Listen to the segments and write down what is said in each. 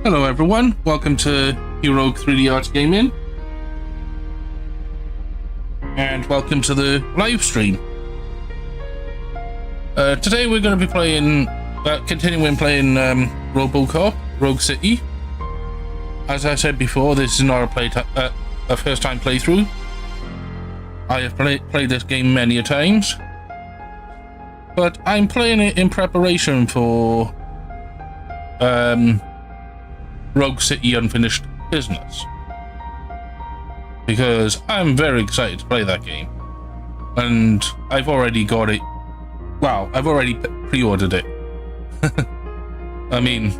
Hello everyone, welcome to Heroic 3D Arts Gaming, and welcome to the live stream. Today we're going to be playing, continuing playing Robocop, Rogue City. As I said before, this is not a first time playthrough. I have played this game many a times, but I'm playing it in preparation for Rogue City Unfinished Business, because I'm very excited to play that game, and I've already got it. Wow, I've already pre-ordered it. I mean,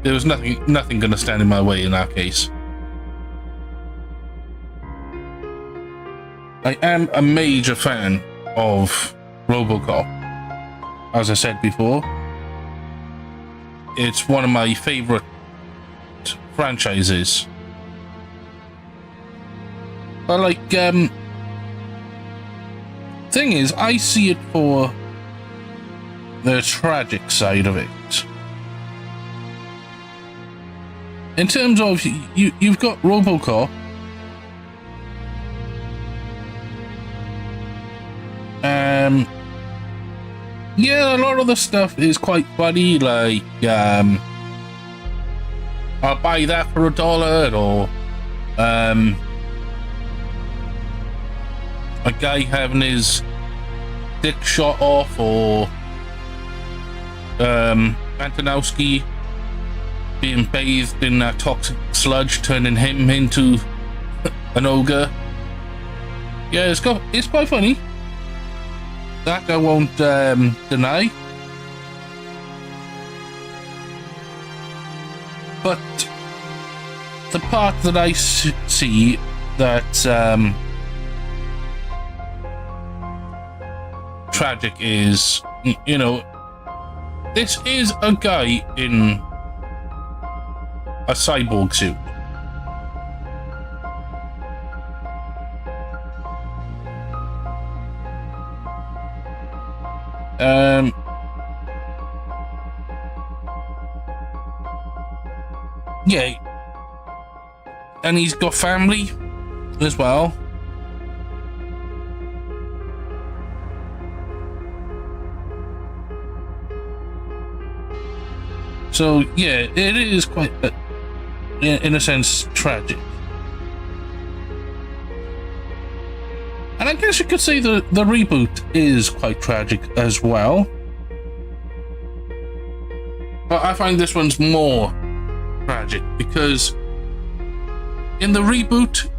there was nothing gonna stand in my way in that case. I am a major fan of Robocop. As I said before, it's one of my favorite franchises. But like, thing is, I see it for the tragic side of it. In terms of, you've got Robocop, yeah, a lot of the stuff is quite funny, like, I'll buy that for $1, or a guy having his dick shot off, or Antonowski being bathed in that toxic sludge, turning him into an ogre. Yeah, it's quite funny. That I won't deny. But the part that I see that tragic is, you know, this is a guy in a cyborg suit. Yeah, and he's got family as well. So yeah, it is quite, in a sense, tragic. And I guess you could say the reboot is quite tragic as well. But I find this one's more tragic because in the reboot,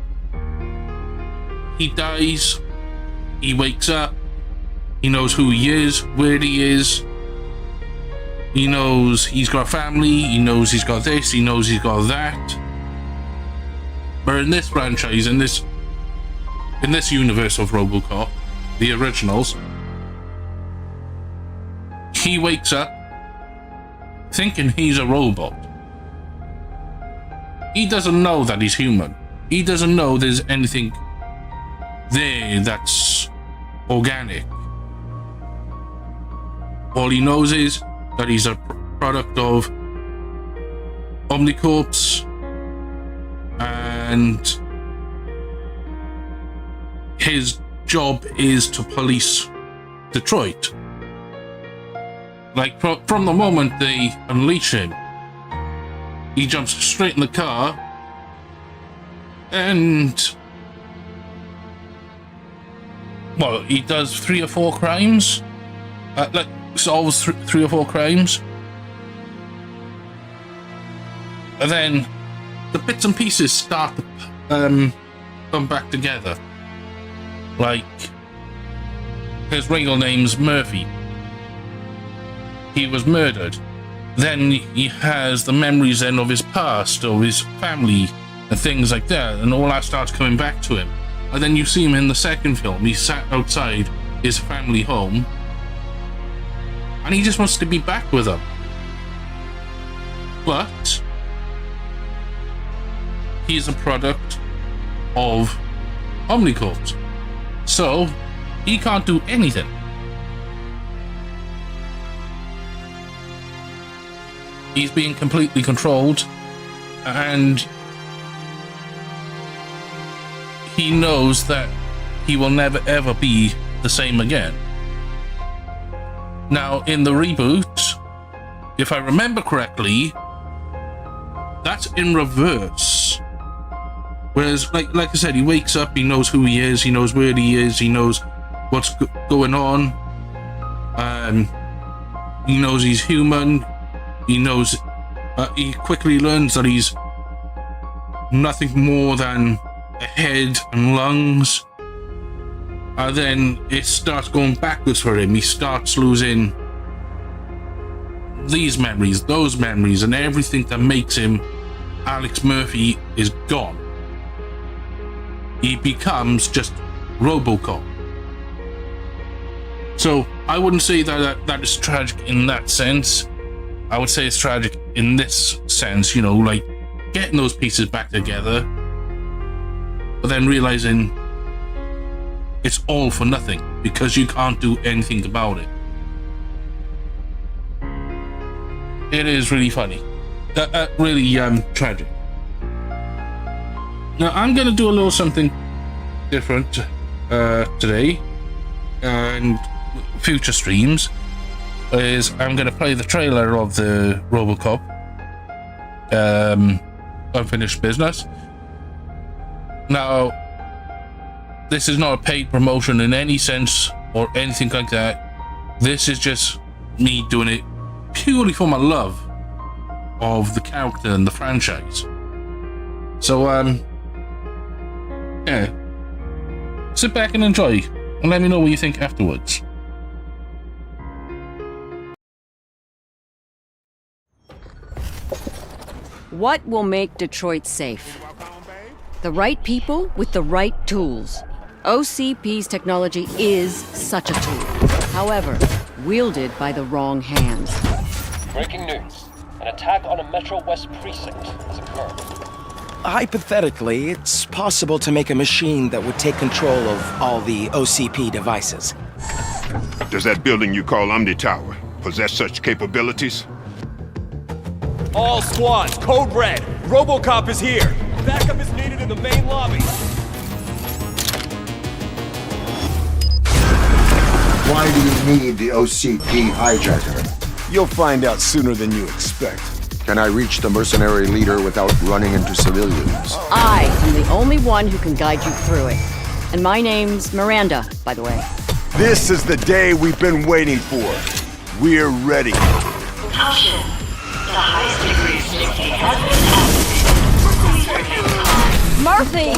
he dies, he wakes up, he knows who he is, where he is, he knows he's got a family, he knows he's got this, he knows he's got that. But in this franchise, in this universe of Robocop, the originals, he wakes up thinking he's a robot. He doesn't know that he's human. He doesn't know there's anything there that's organic. All he knows is that he's a product of Omnicorp's, and his job is to police Detroit. Like, from the moment they unleash him, he jumps straight in the car and, well, he does 3 or 4 crimes, like solves 3 or 4 crimes, and then the bits and pieces start to come back together. Like, his real name's Murphy. He was murdered. Then he has the memories then of his past, of his family, and things like that, and all that starts coming back to him. And then you see him in the second film. He sat outside his family home, and he just wants to be back with them. But he's a product of Omnicorp, so he can't do anything. He's being completely controlled And he knows that he will never ever be the same again. Now, in the reboot, if I remember correctly, that's in reverse. Whereas, like I said, he wakes up, he knows who he is, he knows where he is, he knows what's going on. He knows he's human. He knows. He quickly learns that he's nothing more than a head and lungs. And then it starts going backwards for him. He starts losing these memories, those memories, and everything that makes him Alex Murphy is gone. He becomes just Robocop. So I wouldn't say that is tragic in that sense. I would say it's tragic in this sense, you know, like getting those pieces back together, but then realizing it's all for nothing because you can't do anything about it. It is really funny. Really tragic. Now I'm gonna do a little something different today and future streams. Is I'm gonna play the trailer of the Robocop Unfinished Business. Now, this is not a paid promotion in any sense or anything like that. This is just me doing it purely for my love of the character and the franchise. So, yeah. Sit back and enjoy, and let me know what you think afterwards. What will make Detroit safe? The right people with the right tools. OCP's technology is such a tool. However, wielded by the wrong hands. Breaking news. An attack on a Metro West precinct has occurred. Hypothetically, it's possible to make a machine that would take control of all the OCP devices. Does that building you call Omni Tower possess such capabilities? All squads, code red. Robocop is here. Backup is needed in the main lobby. Why do you need the OCP hijacker? You'll find out sooner than you expect. Can I reach the mercenary leader without running into civilians? I am the only one who can guide you through it. And my name's Miranda, by the way. This is the day we've been waiting for. We're ready. Caution. The highest degree of safety has been activated. Murphy!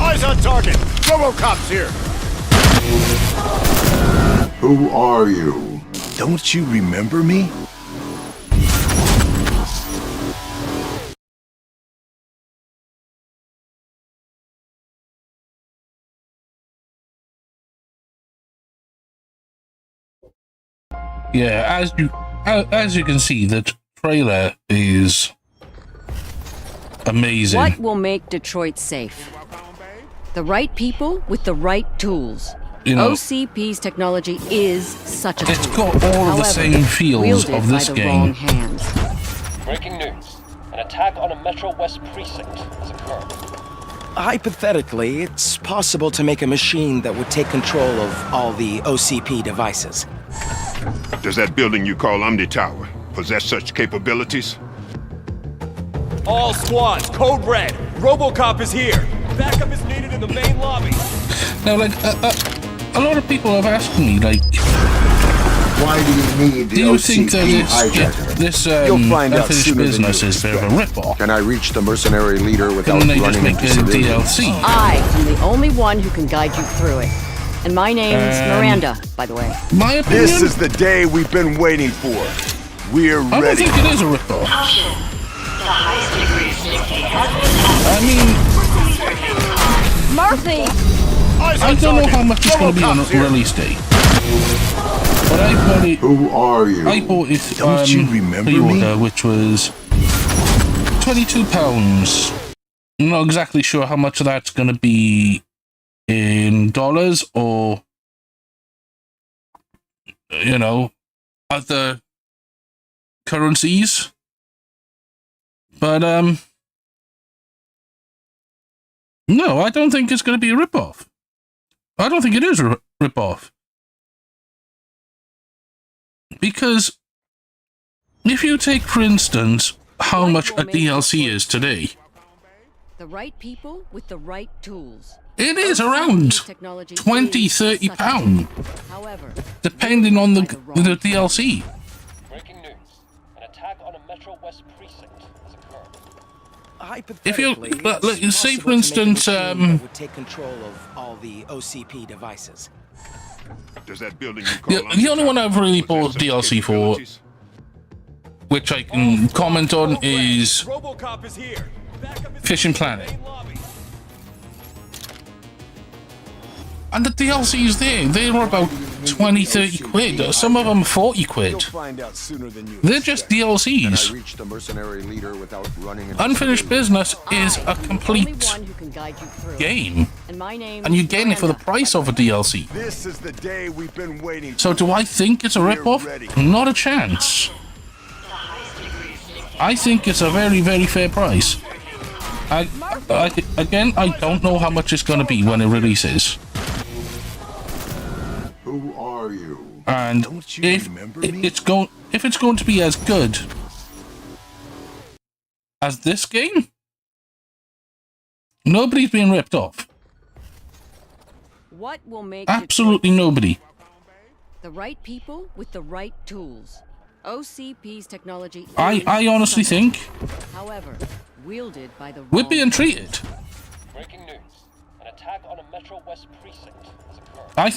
Eyes on target. Robocop's here. Who are you? Don't you remember me? Yeah, as you can see, the trailer is amazing. What will make Detroit safe? The right people with the right tools. You know, OCP's technology is such a tool. it's got all of the same feels of this by the wrong game. hands. Breaking news. An attack on a Metro West precinct has occurred. Hypothetically, it's possible to make a machine that would take control of all the OCP devices. Does that building you call Omni Tower possess such capabilities? All squads, code red. Robocop is here. Backup is needed in the main lobby. Now, like, a lot of people have asked me, like, Why do you need the do you OCP think that hijacker? this You'll find out Unfinished sooner than Business you is a bit of a rip-off? Can I reach the mercenary leader without Couldn't they just running make into a civilians? DLC? I am the only one who can guide you through it. And my name's Miranda, by the way. My opinion, This is the day we've been waiting for. We're I don't ready. think it is a rip-off. Caution. The highest degree of safety has been I mean, Murphy! Eyes I on don't know target. how much it's going to be on Robocop's a here. release date, but I bought it. Who are you? I bought it Don't you remember me? pre-order, which was £22. I'm not exactly sure how much of that's going to be in dollars or, you know, other currencies. But No, I don't think it's going to be a rip-off. I don't think it is a rip-off. Because if you take, for instance, how much a DLC is today, The right people with the right tools. it is around £20–30, However, depending on the DLC. Breaking news. An attack on a Metro West precinct has occurred. If you Hypothetically, look, it's say, possible for to make a instance, machine that would take control of all the OCP devices. Does that building you call the only one I've really bought possess such DLC for, capabilities? which I can comment on, is Robocop is here. Backup is Fishing in the Planet. main lobby. And the DLCs they're about 20–30 quid. Some of them 40 You'll quid. find out sooner than you They're just expect. DLCs. Reach the mercenary leader without running into Unfinished Business is a only complete one who can guide you through. game, And my name and you is get it for the Miranda, price by of a the way. DLC. This is the day we've been waiting for. So do I think it's a rip-off? Not a chance. I think it's a very, very fair price. Again, I don't know how much it's going to be when it releases. Who are you? And Don't you if remember me? it's going to be as good as this game, nobody's being ripped off. What will make Absolutely Detroit nobody. the right people with the right tools? OCP's technology. I honestly think however, wielded by the we're wrong being treated. Breaking news. An attack on a Metro West precinct has occurred. I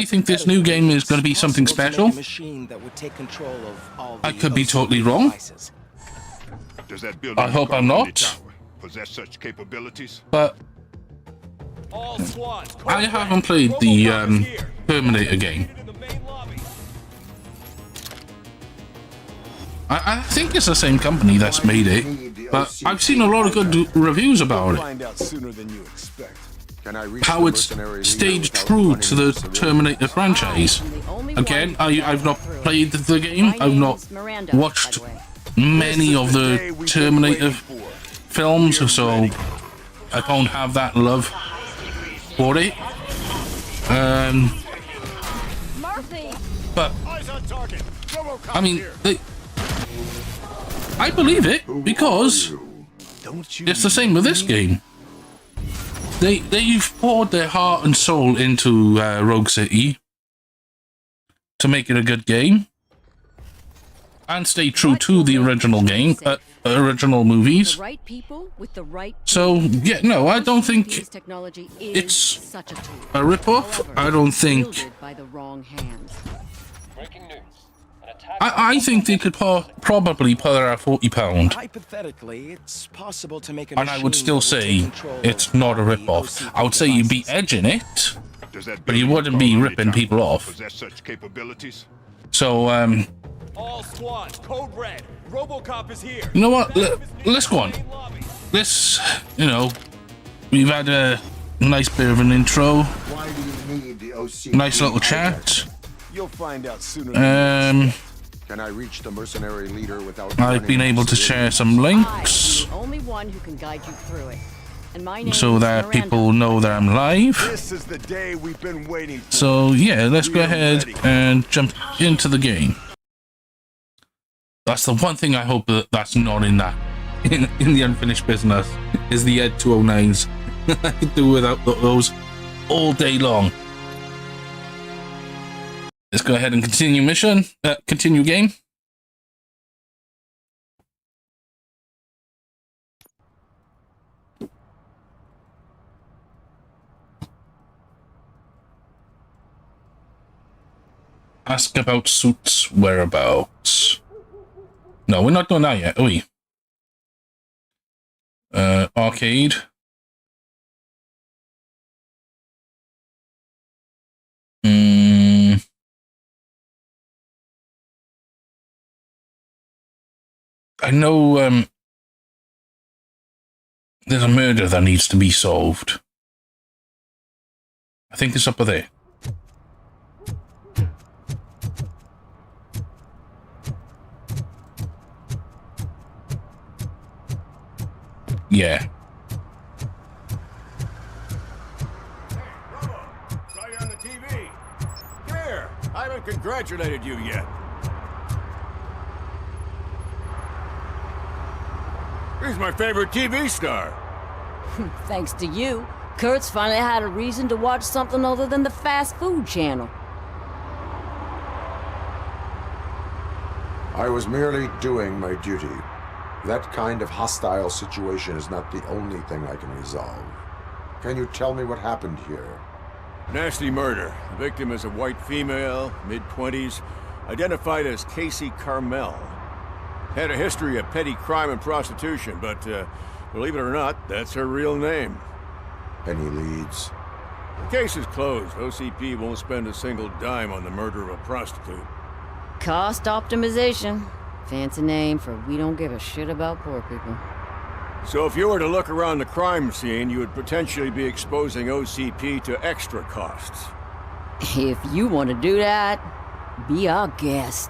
think this new game is going to be something Possible to special. make a machine that would take control of all I the could be OCP totally wrong. devices. Does that building I you hope call I'm Omni not. Tower possess such capabilities? But All squads. Code I red. haven't played the Robocop is here. Terminator game. Needed in the main lobby. I think it's the same company that's made it, but I've seen a lot of good reviews about it. Find out sooner than you expect. Can I reach How the it's mercenary leader stayed without true running to the into civilians? Terminator franchise. I'm the only Again, one who can I've guide not you through it. played the game. My I've name not is Miranda, by watched the way. many of This is the day we've been Terminator waiting for. films, so I don't have that love for it. Murphy! But Eyes on target. Robocop I mean, here. I believe it because Don't you it's the same with this game. They've poured their heart and soul into Rogue City to make it a good game and stay true to the original game, original The movies. right people with the right So yeah, no, I don't think OCP's technology is it's such a tool. a rip-off. However, I don't think. wielded by the wrong hands. Breaking news. An attack I think they could probably put it at £40, Hypothetically, it's possible to make a and I would machine still that would say take control it's of not a all the rip-off. OCP I would say you'd be devices. edging it, Does that but you building wouldn't call be Omni ripping Tower people off. possess such capabilities? So All squads. Code red. Robocop is here. you know what? Backup is needed Let's in go the on. main lobby. This, we've had a nice bit of an intro, Why do you need the OCP? nice little hijack? chat. You'll find out sooner than you expect. Can I reach the mercenary leader without I've running been into able to civilians? share some I links am the only one who can guide you through it. And my name so is that Miranda. people know that I'm live. This is the day we've been waiting for. So yeah, let's go ahead and jump into the game. That's the one thing I hope that's not in that in the Unfinished Business is the Ed 209s. I could do without those all day long. Let's go ahead and continue mission. Continue game. Ask about Suit's whereabouts. No, we're not doing that yet, are we? Arcade. I know, there's a murder that needs to be solved. I think it's up there. Yeah. I haven't congratulated you yet. He's my favorite TV star. Thanks to you, Kurt's finally had a reason to watch something other than the fast food channel. I was merely doing my duty. That kind of hostile situation is not the only thing I can resolve. Can you tell me what happened here? Nasty murder. The victim is a white female, mid-20s, identified as Casey Carmel. Had a history of petty crime and prostitution, but believe it or not, that's her real name. Any leads? The case is closed. OCP won't spend a single dime on the murder of a prostitute. Cost optimization. Fancy name for we don't give a shit about poor people. So if you were to look around the crime scene, you would potentially be exposing OCP to extra costs. If you want to do that, be our guest.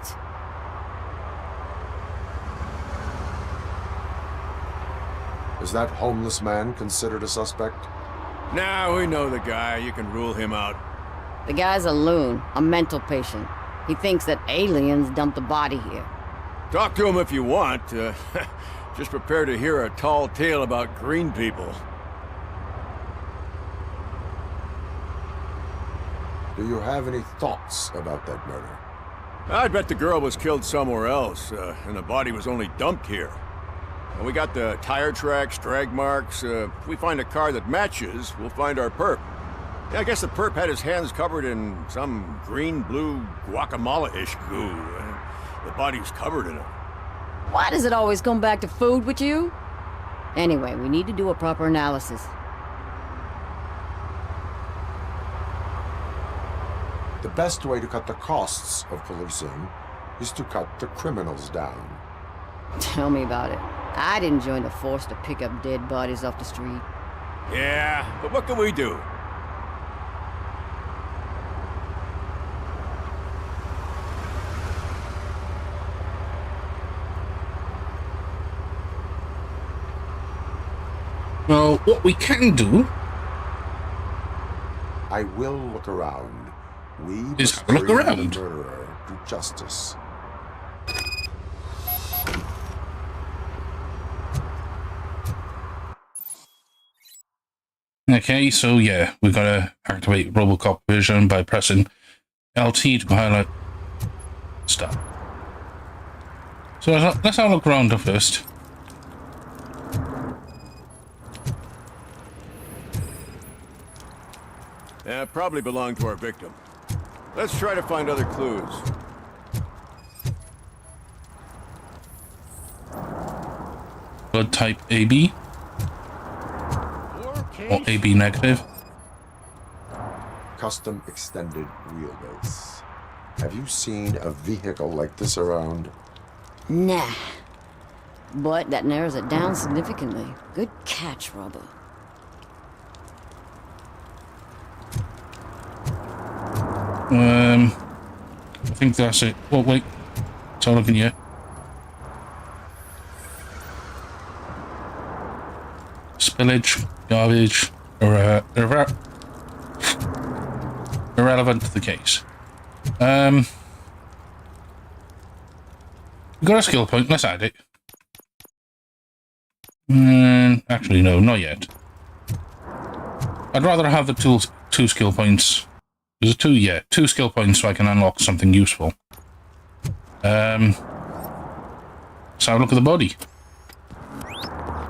Is that homeless man considered a suspect? Now we know the guy. You can rule him out. The guy's a loon, a mental patient. He thinks that aliens dumped the body here. Talk to him if you want. Just prepare to hear a tall tale about green people. Do you have any thoughts about that murder? I'd bet the girl was killed somewhere else, and the body was only dumped here. And we got the tire tracks, drag marks. If we find a car that matches, we'll find our perp. Yeah, I guess the perp had his hands covered in some green-blue guacamole-ish goo. The body's covered in it. Why does it always come back to food with you? Anyway, we need to do a proper analysis. The best way to cut the costs of policing is to cut the criminals down. Tell me about it. I didn't join the force to pick up dead bodies off the street. Yeah, but what can we do? Well, what we can do I will look around. We is must have a look bring around. the murderer to justice. Okay, so yeah, we gotta activate Robocop vision by pressing LT to highlight stuff. So let's have a look around first. Probably belonged to our victim. Let's try to find other clues. Blood type AB or AB negative. Custom extended wheelbase. Have you seen a vehicle like this around? Nah. But that narrows it down significantly. Good catch, Robbo. I think that's it. Oh wait, so looking here. Spillage, garbage, irrelevant to the case. We got a skill point. Let's add it. Actually, no, not yet. I'd rather have the two skill points. There's two, yeah, 2 skill points so I can unlock something useful. So look at the body.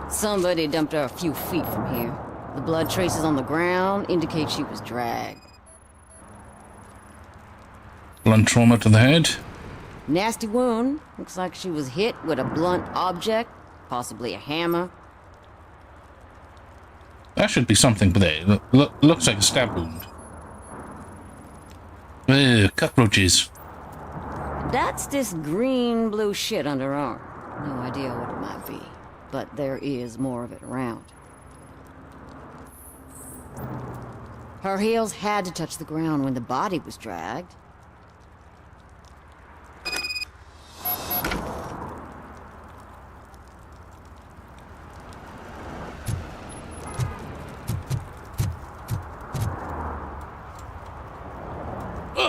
Somebody dumped her a few feet from here. The blood traces on the ground indicate she was dragged. Blunt trauma to the head. Nasty wound. Looks like she was hit with a blunt object, possibly a hammer. That should be something, but there, looks like a stab wound. Cockroaches. That's this green-blue shit under her arm. No idea what it might be, but there is more of it around. Her heels had to touch the ground when the body was dragged.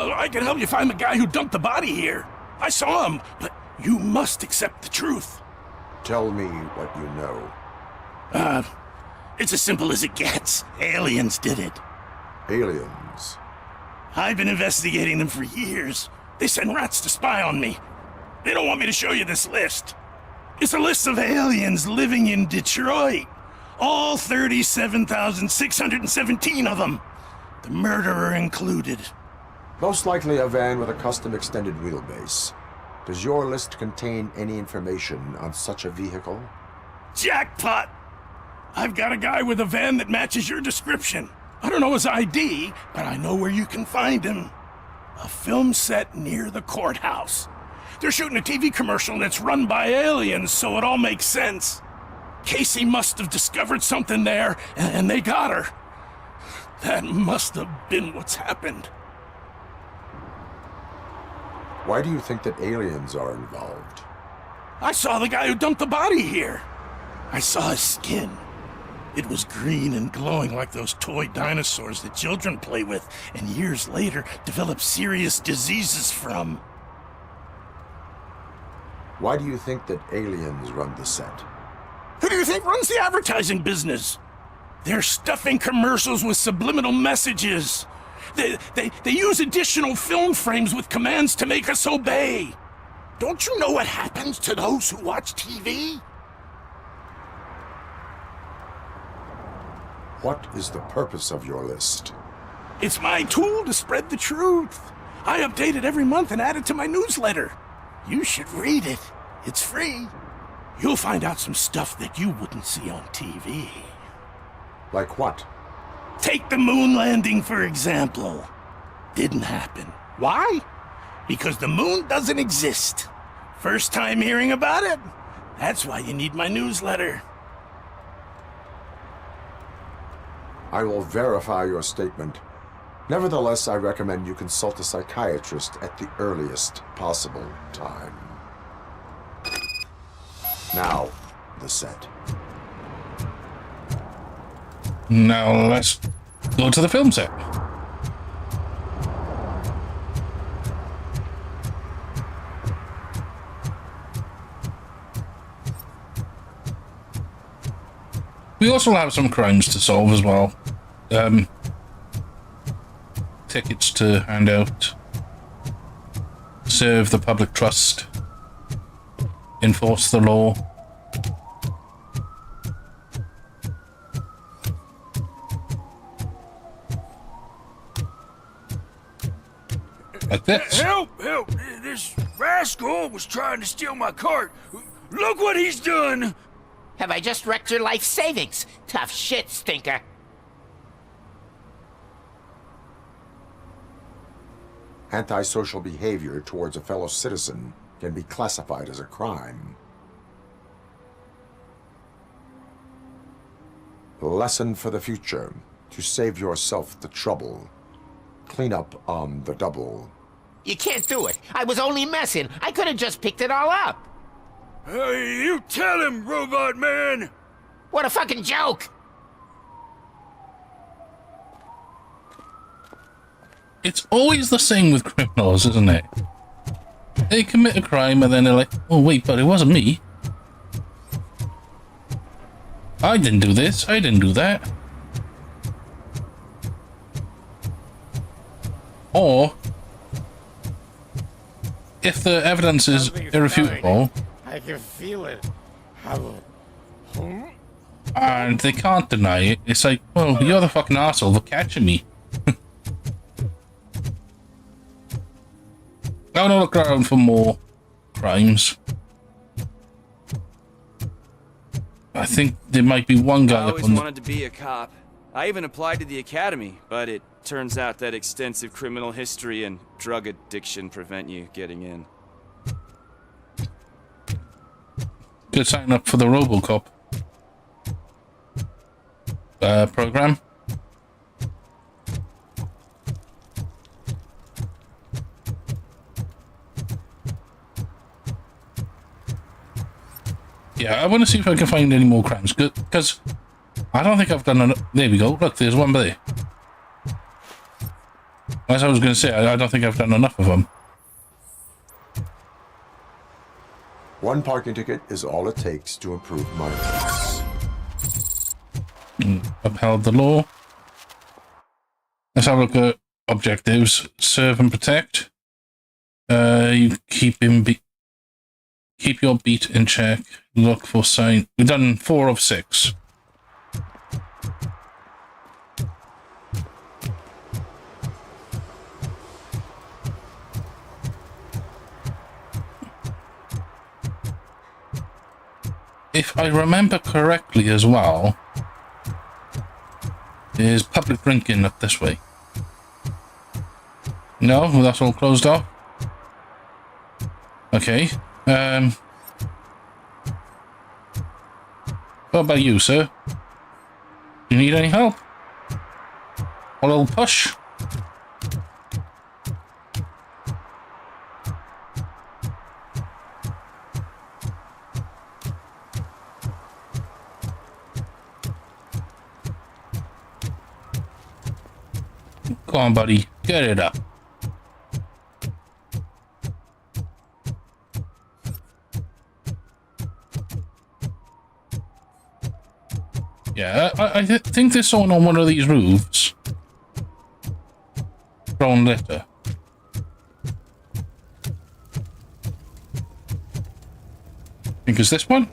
Well, I can help you find the guy who dumped the body here. I saw him, but you must accept the truth. Tell me what you know. It's as simple as it gets. Aliens did it. Aliens? I've been investigating them for years. They send rats to spy on me. They don't want me to show you this list. It's a list of aliens living in Detroit. All 37,617 of them. The murderer included. Most likely a van with a custom extended wheelbase. Does your list contain any information on such a vehicle? Jackpot! I've got a guy with a van that matches your description. I don't know his ID, but I know where you can find him. A film set near the courthouse. They're shooting a TV commercial that's run by aliens, so it all makes sense. Casey must have discovered something there, and they got her. That must have been what's happened. Why do you think that aliens are involved? I saw the guy who dumped the body here. I saw his skin. It was green and glowing like those toy dinosaurs that children play with and years later develop serious diseases from. Why do you think that aliens run the set? Who do you think runs the advertising business? They're stuffing commercials with subliminal messages. They use additional film frames with commands to make us obey. Don't you know what happens to those who watch TV? What is the purpose of your list? It's my tool to spread the truth. I update it every month and add it to my newsletter. You should read it. It's free. You'll find out some stuff that you wouldn't see on TV. Like what? Take the moon landing, for example. Didn't happen. Why? Because the moon doesn't exist. First time hearing about it? That's why you need my newsletter. I will verify your statement. Nevertheless, I recommend you consult a psychiatrist at the earliest possible time. Now, the set. Now let's go to the film set. We also have some crimes to solve as well. Tickets to hand out. Serve the public trust. Enforce the law. Like this. Help! Help! This rascal was trying to steal my cart. Look what he's done! Have I just wrecked your life savings? Tough shit, stinker. Antisocial behavior towards a fellow citizen can be classified as a crime. Lesson for the future. To save yourself the trouble. Clean up on the double. You can't do it. I was only messing. I could have just picked it all up. Hey, you tell him, Robot Man! What a fucking joke! It's always the same with criminals, isn't it? They commit a crime and then they're like, oh wait, but it wasn't me. I didn't do this, I didn't do that. Or, if the evidence is irrefutable, I can feel it. and they can't deny it, it's like, well, you're the fucking arsehole for catching me. I want to look around for more crimes. I think there might be one guy I up always on the... wanted to be a cop. I even applied to the academy, but it turns out that extensive criminal history and drug addiction prevent you getting in. Could sign up for the Robocop program. Yeah, I want to see if I can find any more crimes, because I don't think I've done enough. There we go. Look, there's one there. As I was going to say, I don't think I've done enough of them. One parking ticket is all it takes to improve my life. Upheld the law. Let's have a look at objectives. Serve and protect. You keep your beat in check. Look for sign. We've done 4 of 6. If I remember correctly as well, there's public drinking up this way. No, that's all closed off. Okay. What about you, sir? You need any help? A little push? Come on, buddy. Get it up. Yeah, I think there's someone on one of these roofs. Throwing litter. Think it's this one?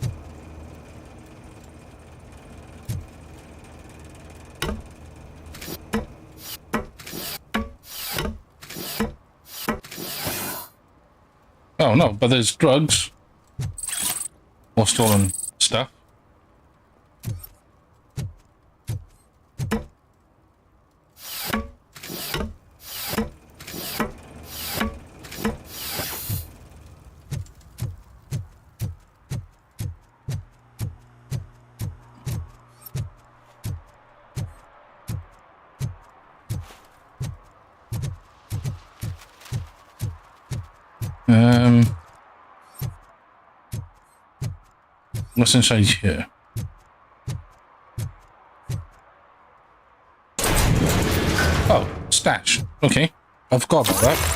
Oh no, but there's drugs. Or stolen stuff. What's inside here? Oh, stash. Okay, I forgot about that.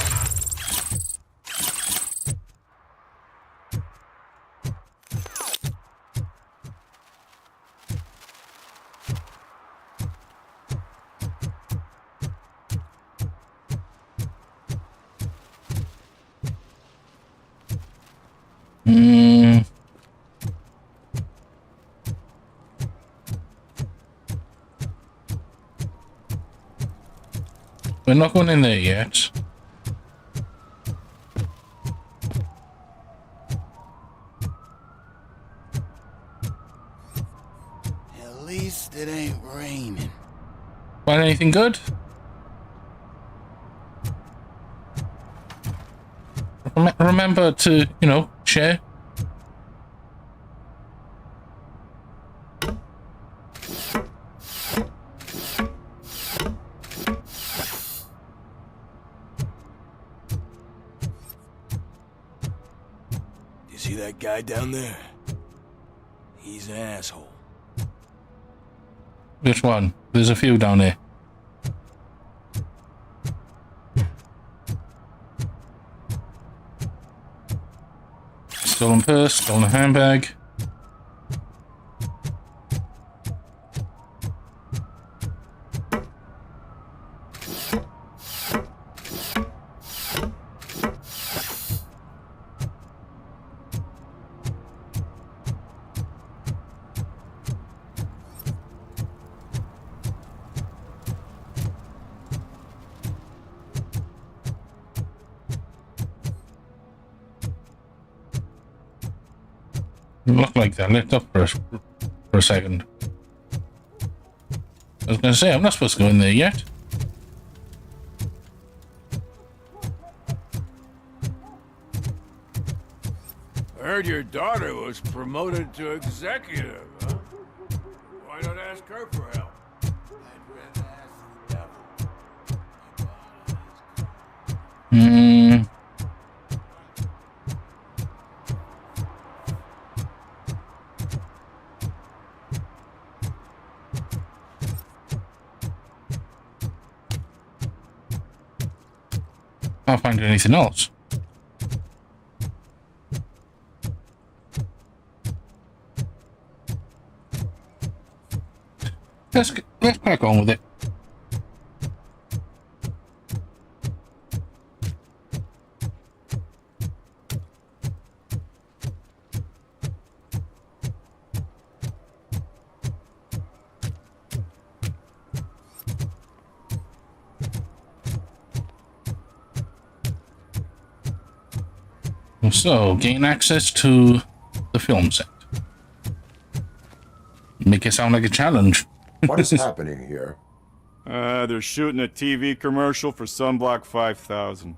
We're not going in there yet. At least it ain't raining. Find anything good? Remember to, you know, share. See that guy down there? He's an asshole. Which one? There's a few down there. Stolen purse, stolen handbag. Looked like that lit up for a second. I was going to say, I'm not supposed to go in there yet. I heard your daughter was promoted to executive, huh? Why not ask her for help? Can't find anything else. Let's crack on with it. So, gain access to the film set. Make it sound like a challenge. What is happening here? They're shooting a TV commercial for Sunblock 5000.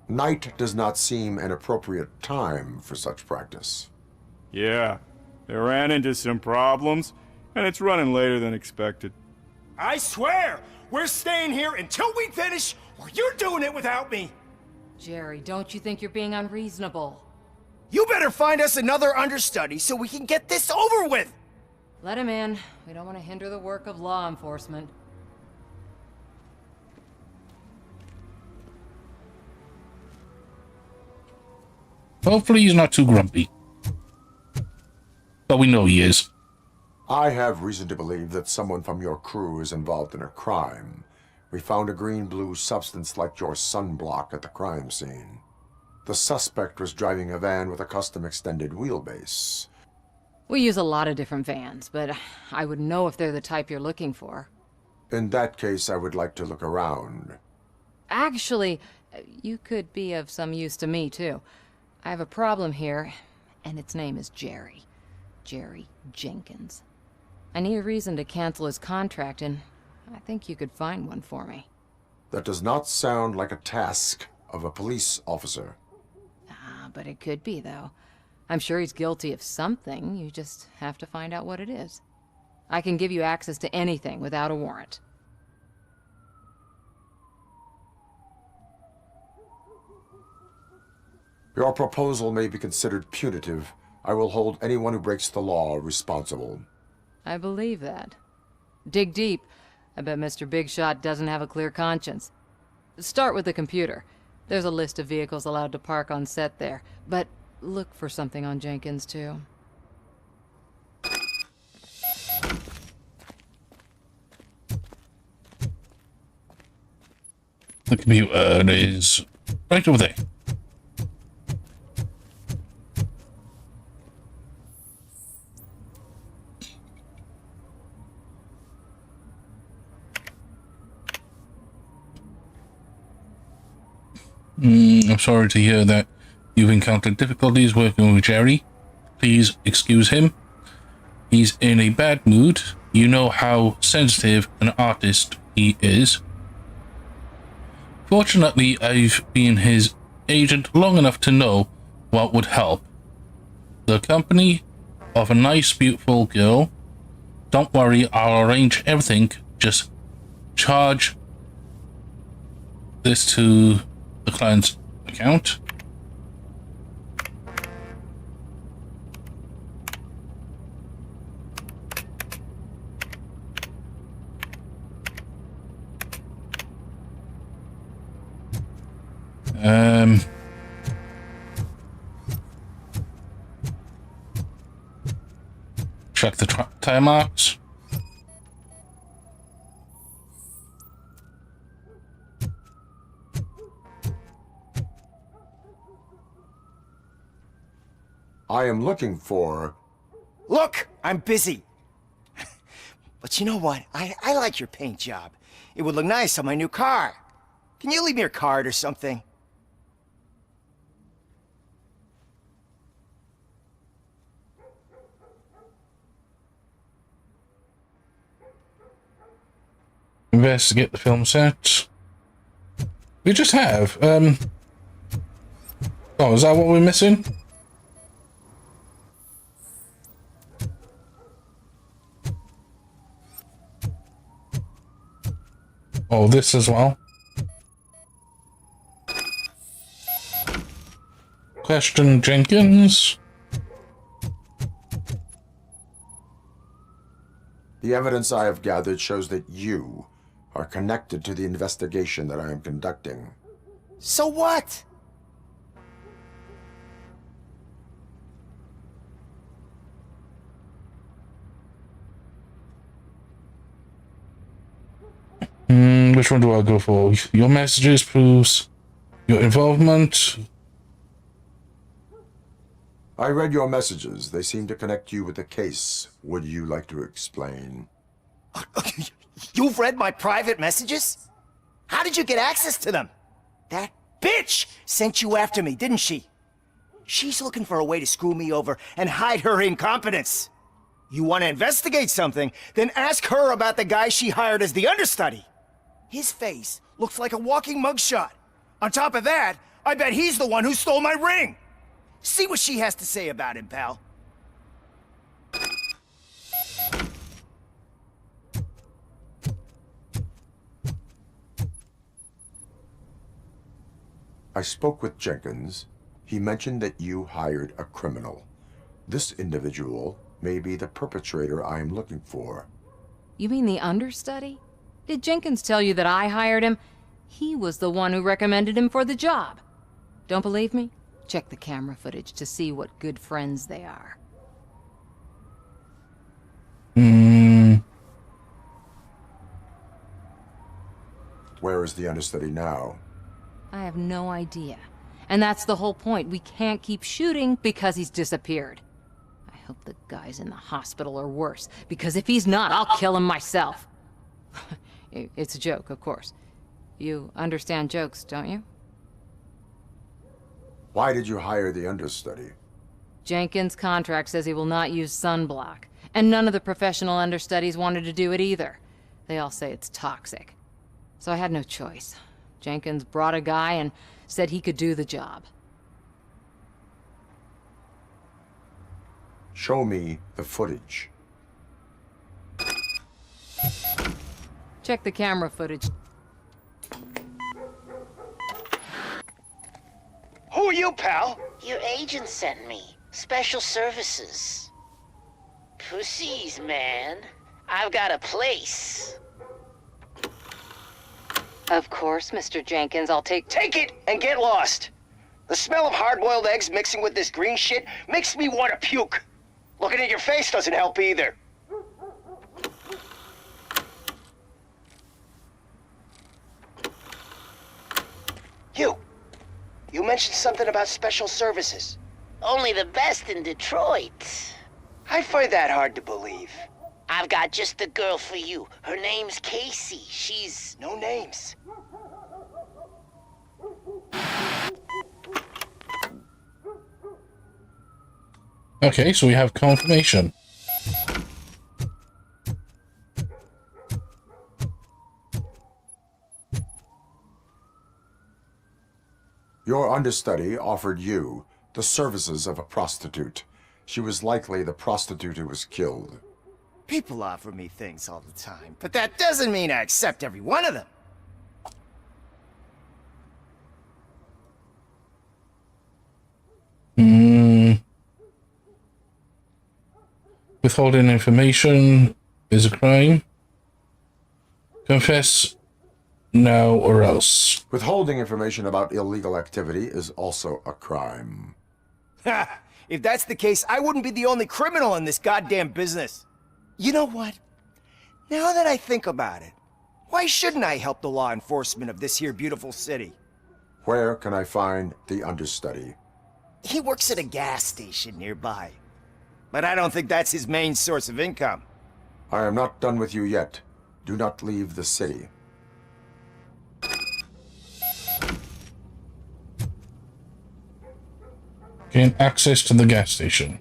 Night does not seem an appropriate time for such practice. Yeah, they ran into some problems, and it's running later than expected. I swear, we're staying here until we finish, or you're doing it without me. Jerry, don't you think you're being unreasonable? You better find us another understudy so we can get this over with. Let him in. We don't want to hinder the work of law enforcement. Hopefully he's not too grumpy. But we know he is. I have reason to believe that someone from your crew is involved in a crime. We found a green-blue substance like your sunblock at the crime scene. The suspect was driving a van with a custom extended wheelbase. We use a lot of different vans, but I wouldn't know if they're the type you're looking for. In that case, I would like to look around. Actually, you could be of some use to me, too. I have a problem here, and its name is Jerry. Jerry Jenkins. I need a reason to cancel his contract, and I think you could find one for me. That does not sound like a task of a police officer. But it could be, though. I'm sure he's guilty of something. You just have to find out what it is. I can give you access to anything without a warrant. Your proposal may be considered punitive. I will hold anyone who breaks the law responsible. I believe that. Dig deep. I bet Mr. Big Shot doesn't have a clear conscience. Start with the computer. There's a list of vehicles allowed to park on set there, but look for something on Jenkins, too. The computer is right over there. I'm sorry to hear that you've encountered difficulties working with Jerry. Please excuse him. He's in a bad mood. You know how sensitive an artist he is. Fortunately, I've been his agent long enough to know what would help. The company of a nice, beautiful girl. Don't worry, I'll arrange everything. Just charge this to the client's account. Check the tire marks. I am looking for... Look, I'm busy. But you know what? I like your paint job. It would look nice on my new car. Can you leave me your card or something? Investigate the film set. We just have. Oh, is that what we're missing? Oh, this as well. Question Jenkins. The evidence I have gathered shows that you are connected to the investigation that I am conducting. So what? Which one do I go for? Your messages proves your involvement. I read your messages. They seem to connect you with the case. Would you like to explain? You've read my private messages? How did you get access to them? That bitch sent you after me, didn't she? She's looking for a way to screw me over and hide her incompetence. You want to investigate something, then ask her about the guy she hired as the understudy. His face looks like a walking mugshot. On top of that, I bet he's the one who stole my ring. See what she has to say about him, pal. I spoke with Jenkins. He mentioned that you hired a criminal. This individual may be the perpetrator I am looking for. You mean the understudy? Did Jenkins tell you that I hired him? He was the one who recommended him for the job. Don't believe me? Check the camera footage to see what good friends they are. Where is the understudy now? I have no idea. And that's the whole point. We can't keep shooting because he's disappeared. I hope the guy's in the hospital or worse, because if he's not, I'll kill him myself. It's a joke, of course. You understand jokes, don't you? Why did you hire the understudy? Jenkins' contract says he will not use sunblock, and none of the professional understudies wanted to do it either. They all say it's toxic. So I had no choice. Jenkins brought a guy and said he could do the job. Show me the footage. Check the camera footage. Who are you, pal? Your agent sent me. Special services. Pussies, man. I've got a place. Of course, Mr. Jenkins, I'll take Take it and get lost. The smell of hard-boiled eggs mixing with this green shit makes me want to puke. Looking at your face doesn't help either. You mentioned something about special services. Only the best in Detroit. I find that hard to believe. I've got just the girl for you. Her name's Casey. She's... No names. Okay, so we have confirmation. Your understudy offered you the services of a prostitute. She was likely the prostitute who was killed. People offer me things all the time, but that doesn't mean I accept every one of them. Withholding information is a crime. Confess now or else. Withholding information about illegal activity is also a crime. Ha! If that's the case, I wouldn't be the only criminal in this goddamn business. You know what? Now that I think about it, why shouldn't I help the law enforcement of this here beautiful city? Where can I find the understudy? He works at a gas station nearby. But I don't think that's his main source of income. I am not done with you yet. Do not leave the city. Gain access to the gas station.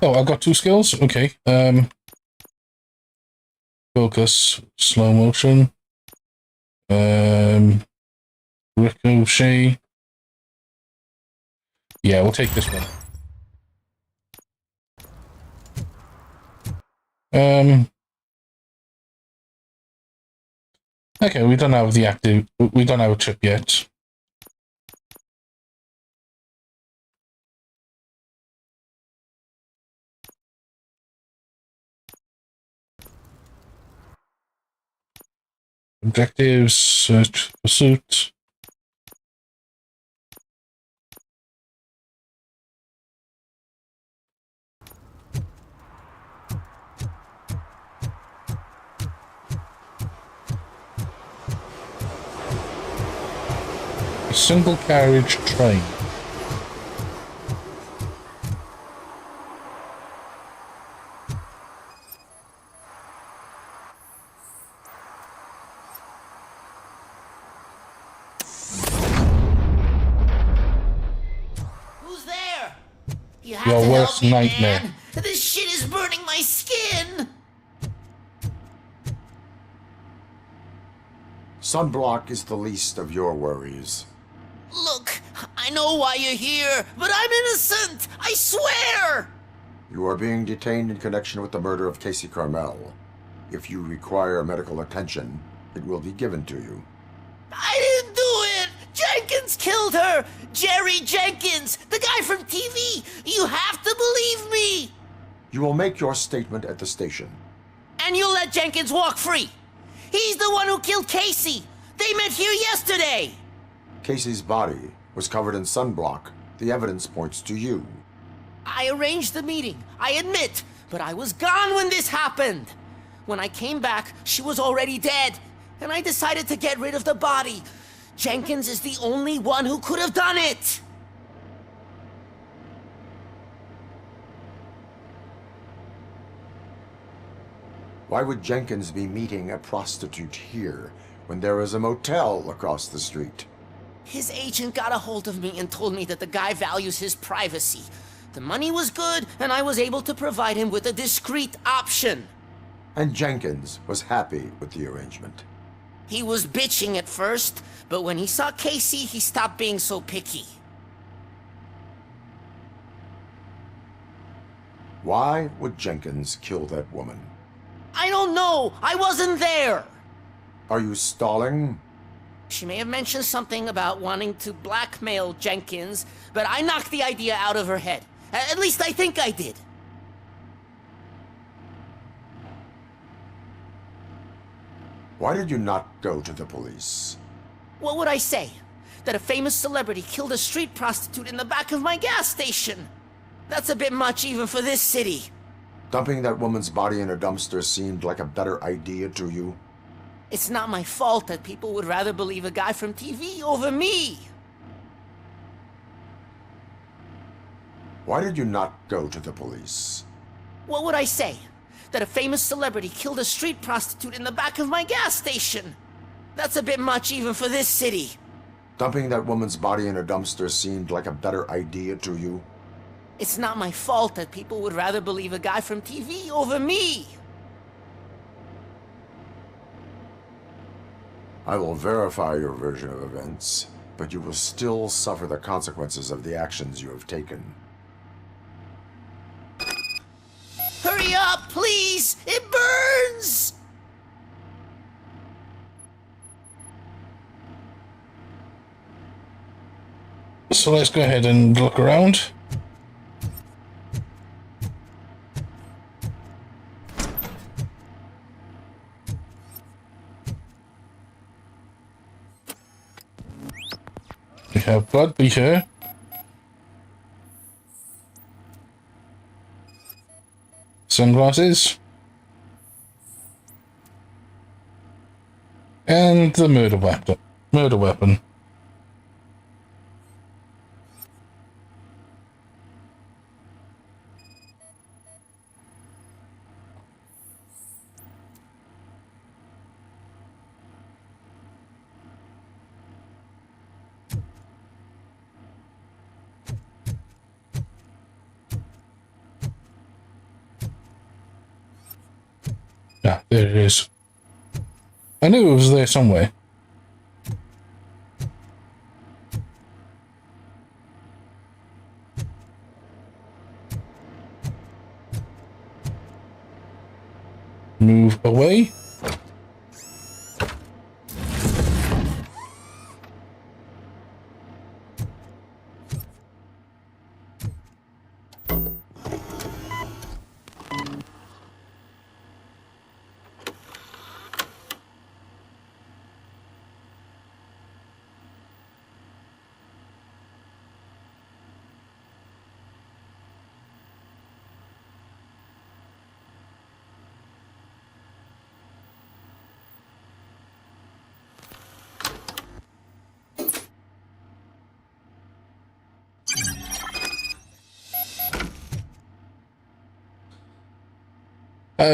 Oh, I got 2 skills? Okay. Focus, slow motion. Ricochet. Yeah, we'll take this one. Okay, we don't have the active. We don't have a chip yet. Objectives, search pursuit. A single carriage train. You have Your to worst help me, nightmare. man. This shit is burning my skin. Sunblock is the least of your worries. Look, I know why you're here, but I'm innocent. I swear. You are being detained in connection with the murder of Casey Carmel. If you require medical attention, it will be given to you. I didn't do it. Jenkins killed her. Jerry Jenkins, the guy from TV. You have to believe me. You will make your statement at the station. And you'll let Jenkins walk free. He's the one who killed Casey. They met here yesterday. Casey's body was covered in sunblock. The evidence points to you. I arranged the meeting, I admit, but I was gone when this happened. When I came back, she was already dead, and I decided to get rid of the body. Jenkins is the only one who could have done it. Why would Jenkins be meeting a prostitute here when there is a motel across the street? His agent got a hold of me and told me that the guy values his privacy. The money was good, and I was able to provide him with a discreet option. And Jenkins was happy with the arrangement. He was bitching at first, but when he saw Casey, he stopped being so picky. Why would Jenkins kill that woman? I don't know. I wasn't there. Are you stalling? She may have mentioned something about wanting to blackmail Jenkins, but I knocked the idea out of her head. At least I think I did. Why did you not go to the police? What would I say? That a famous celebrity killed a street prostitute in the back of my gas station? That's a bit much even for this city. Dumping that woman's body in a dumpster seemed like a better idea to you? It's not my fault that people would rather believe a guy from TV over me. Why did you not go to the police? What would I say? That a famous celebrity killed a street prostitute in the back of my gas station? That's a bit much even for this city. Dumping that woman's body in a dumpster seemed like a better idea to you? It's not my fault that people would rather believe a guy from TV over me. I will verify your version of events, but you will still suffer the consequences of the actions you have taken. Hurry up, please! It burns! So let's go ahead and look around. We have Budby here. Sunglasses. And the murder weapon. Ah, there it is. I knew it was there somewhere. move away.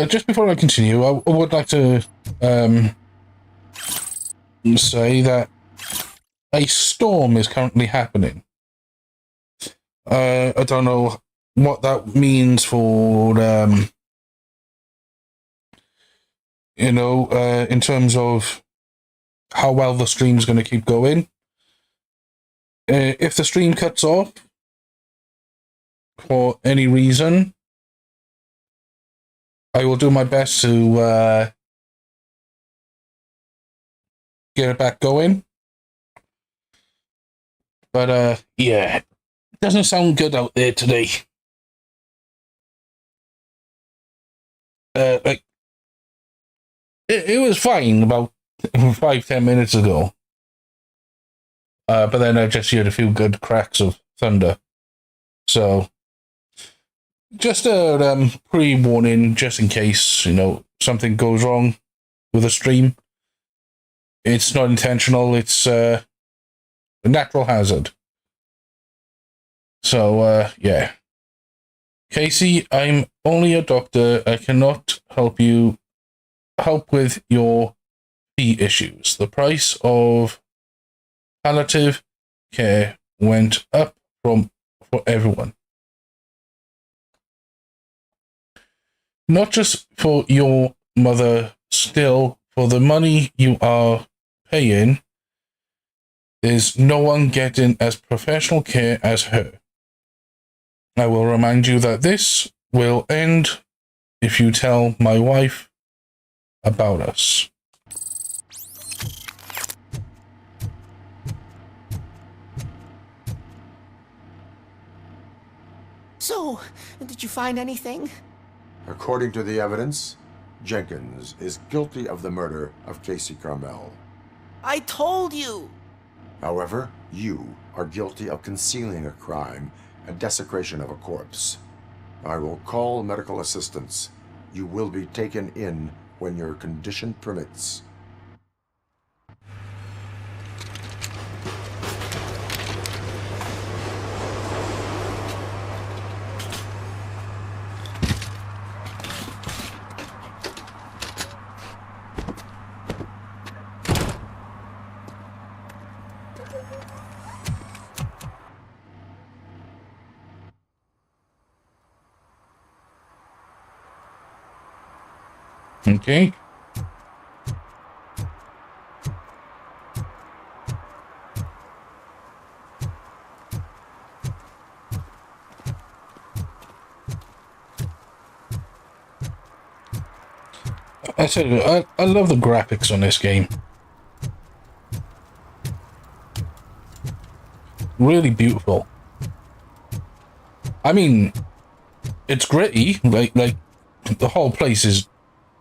Just before I continue, I would like to say that a storm is currently happening. I don't know what that means for, in terms of how well the stream's going to keep going. If the stream cuts off for any reason, I will do my best to get it back going. But, yeah, it doesn't sound good out there today. It was fine about 5-10 minutes ago. But then I just heard a few good cracks of thunder. So, just a pre-warning, just in case, something goes wrong with the stream. It's not intentional, it's a natural hazard. So, yeah. Casey, I'm only a doctor. I cannot help with your fee issues. The price of palliative care went up for everyone. Not just for your mother, still, for the money you are paying, there's no one getting as professional care as her. I will remind you that this will end if you tell my wife about us. So, did you find anything? According to the evidence, Jenkins is guilty of the murder of Casey Carmel. I told you! However, you are guilty of concealing a crime and desecration of a corpse. I will call medical assistance. You will be taken in when your condition permits. Okay. I said, I love the graphics on this game. Really beautiful. I mean, it's gritty, like the whole place is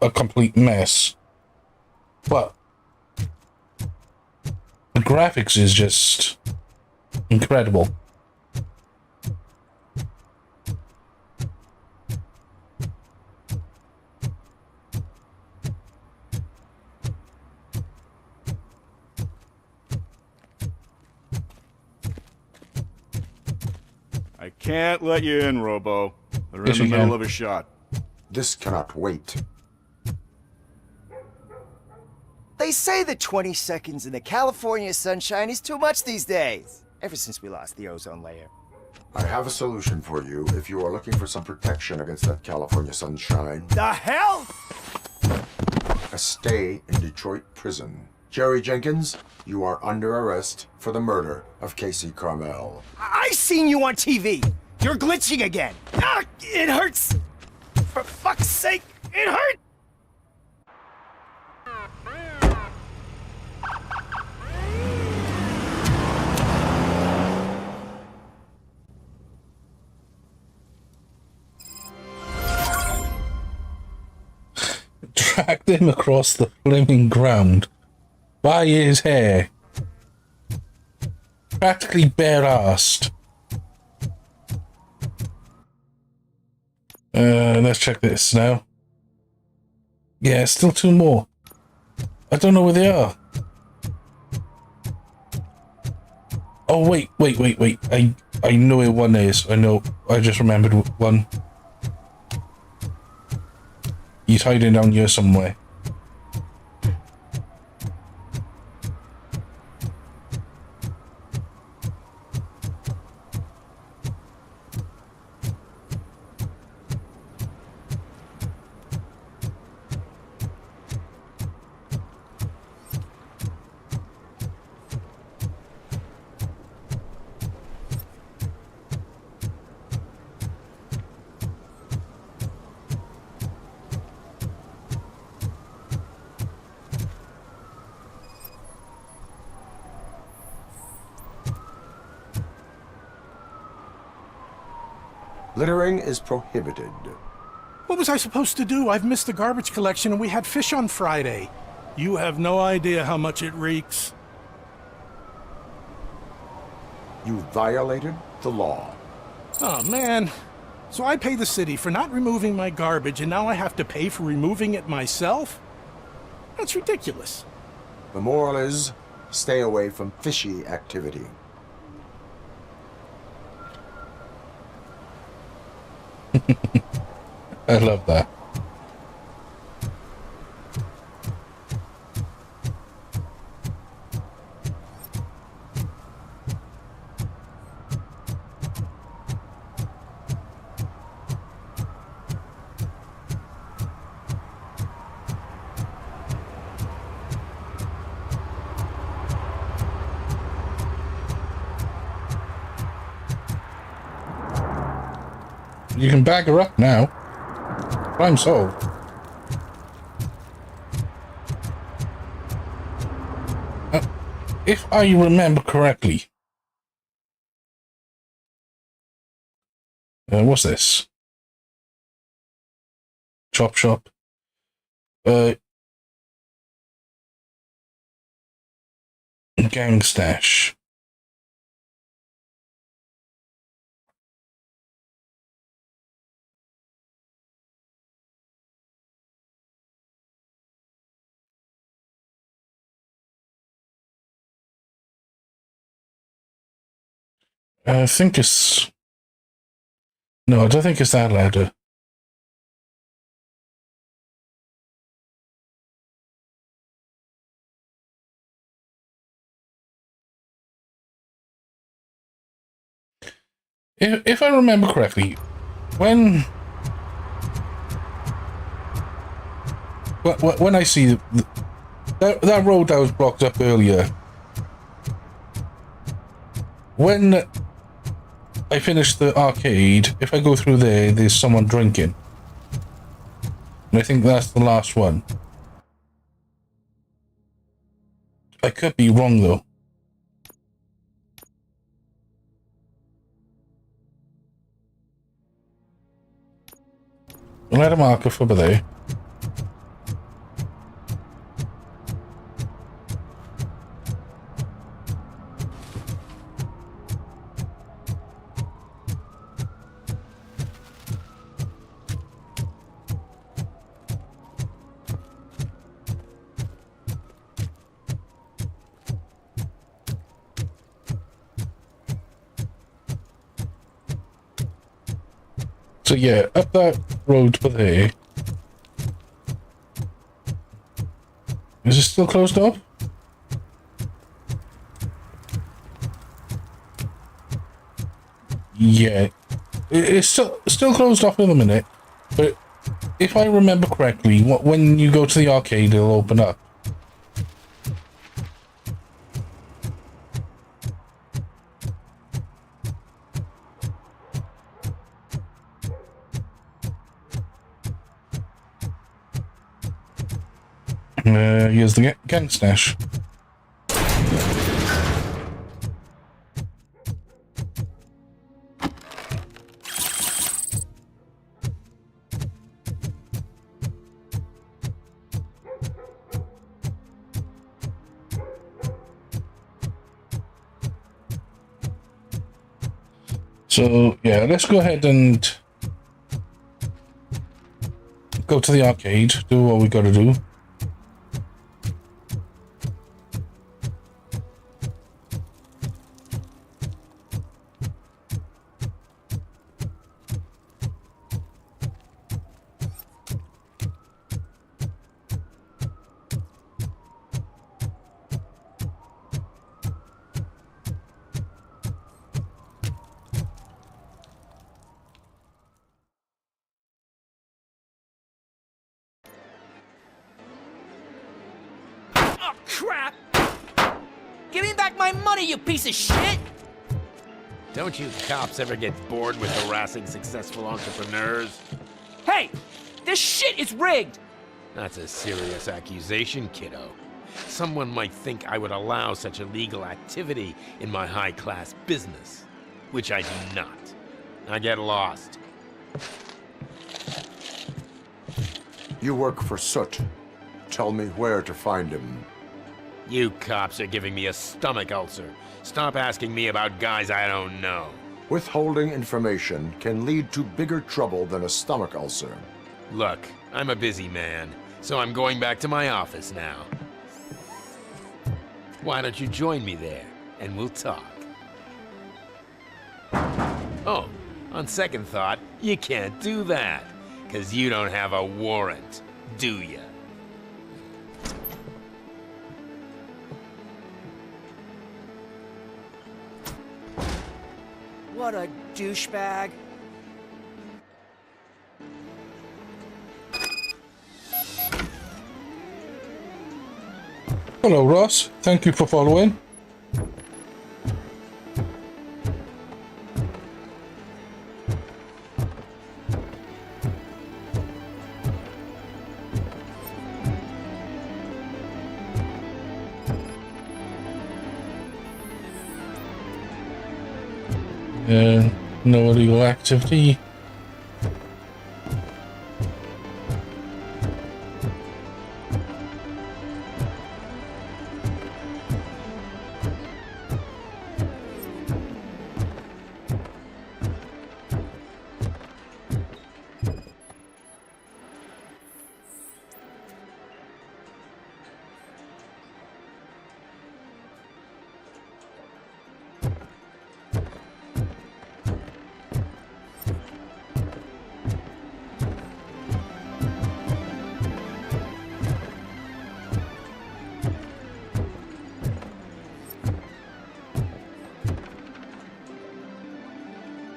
a complete mess. But the graphics is just incredible. I can't let you in, Robo. They're in the middle of a shot. This cannot wait. They say that 20 seconds in the California sunshine is too much these days. Ever since we lost the ozone layer. I have a solution for you if you are looking for some protection against that California sunshine. The hell? A stay in Detroit prison. Jerry Jenkins, you are under arrest for the murder of Casey Carmel. I seen you on TV. You're glitching again. Ah, it hurts. For fuck's sake, it hurts. dragged him across the flaming ground by his hair. Practically bare-assed. Let's check this now. Yeah, still 2 more. I don't know where they are. Oh, wait. I know where one is. I just remembered one. He's hiding down here somewhere. Littering is prohibited. What was I supposed to do? I've missed the garbage collection and we had fish on Friday. You have no idea how much it reeks. You violated the law. Oh, man. So I pay the city for not removing my garbage and now I have to pay for removing it myself? That's ridiculous. The moral is, stay away from fishy activity. I love that. You can bag her up now. Crime solved. If I remember correctly, what's this? Chop shop. Gang stash. I think it's... No, I don't think it's that ladder. If I remember correctly, when I see that road that was blocked up earlier, when I finish the arcade, if I go through there's someone drinking. And I think that's the last one. I could be wrong though. I'll add a marker for over there. So yeah, up that road for there. Is it still closed off? Yeah, it's still closed off in a minute. But if I remember correctly, when you go to the arcade, it'll open up. Here's the gang stash. So, yeah, let's go ahead and go to the arcade, do what we gotta do. Oh, crap! Give me back my money, you piece of shit! Don't you cops ever get bored with harassing successful entrepreneurs? Hey! This shit is rigged! That's a serious accusation, kiddo. Someone might think I would allow such illegal activity in my high-class business, which I do not. I get lost. You work for Soot. Tell me where to find him. You cops are giving me a stomach ulcer. Stop asking me about guys I don't know. Withholding information can lead to bigger trouble than a stomach ulcer. Look, I'm a busy man, so I'm going back to my office now. Why don't you join me there, and we'll talk. Oh, on second thought, you can't do that, 'cause you don't have a warrant, do ya? What a douchebag. Hello, Ross. Thank you for following. No illegal activity.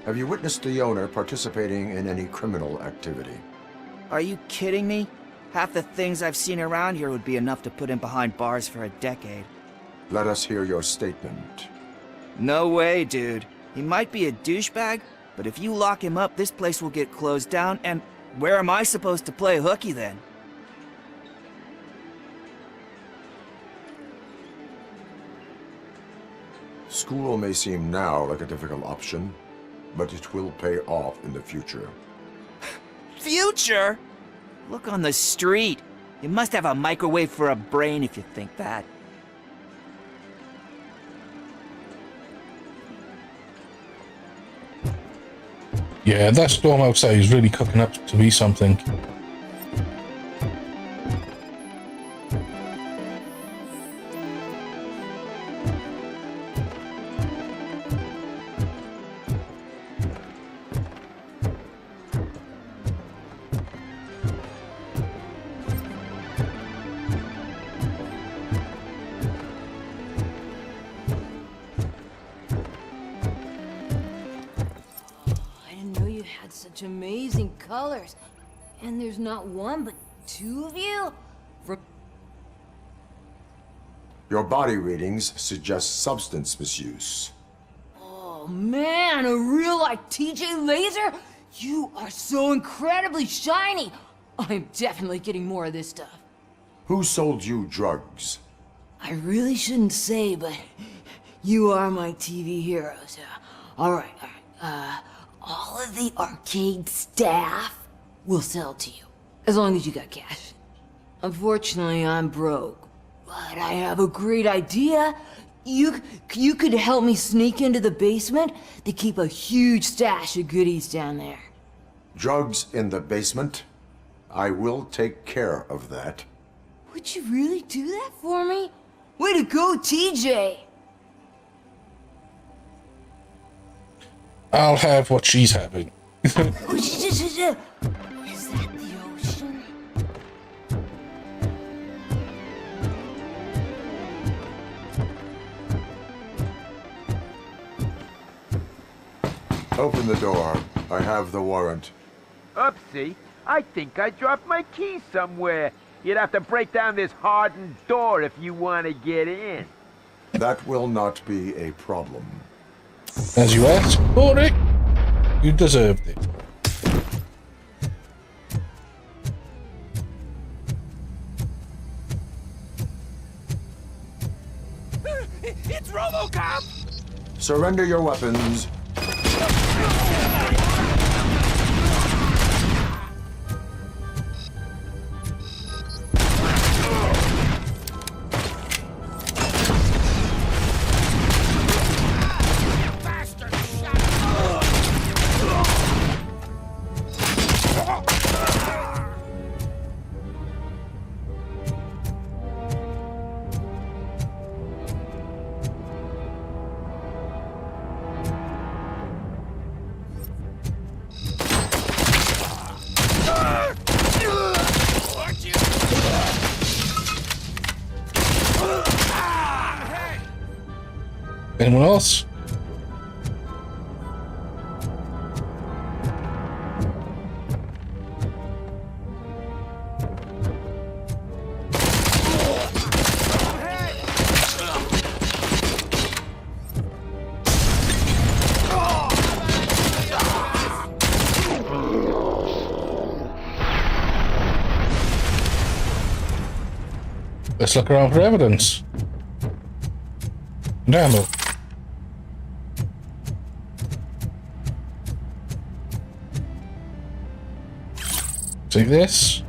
Have you witnessed the owner participating in any criminal activity? Are you kidding me? Half the things I've seen around here would be enough to put him behind bars for a decade. Let us hear your statement. No way, dude. He might be a douchebag, but if you lock him up, this place will get closed down, and where am I supposed to play hooky then? School may seem now like a difficult option, but it will pay off in the future. Future? Look on the street. You must have a microwave for a brain if you think that. Yeah, that storm outside is really cooking up to be something. Such amazing colors. And there's not one, but two of you? Your body readings suggest substance misuse. Oh man, a real like TJ Laser? You are so incredibly shiny. I'm definitely getting more of this stuff. Who sold you drugs? I really shouldn't say, but you are my TV heroes. All right. All of the arcade staff will sell to you, as long as you got cash. Unfortunately, I'm broke, but I have a great idea. You could help me sneak into the basement? They keep a huge stash of goodies down there. Drugs in the basement? I will take care of that. Would you really do that for me? Way to go, TJ! I'll have what she's having. Is that the ocean? Open the door. I have the warrant. Oopsie. I think I dropped my keys somewhere. You'd have to break down this hardened door if you want to get in. That will not be a problem. As you asked for it, you deserved it. It's Robocop! Surrender your weapons. Anyone else? Let's look around for evidence. Ammo. Take this.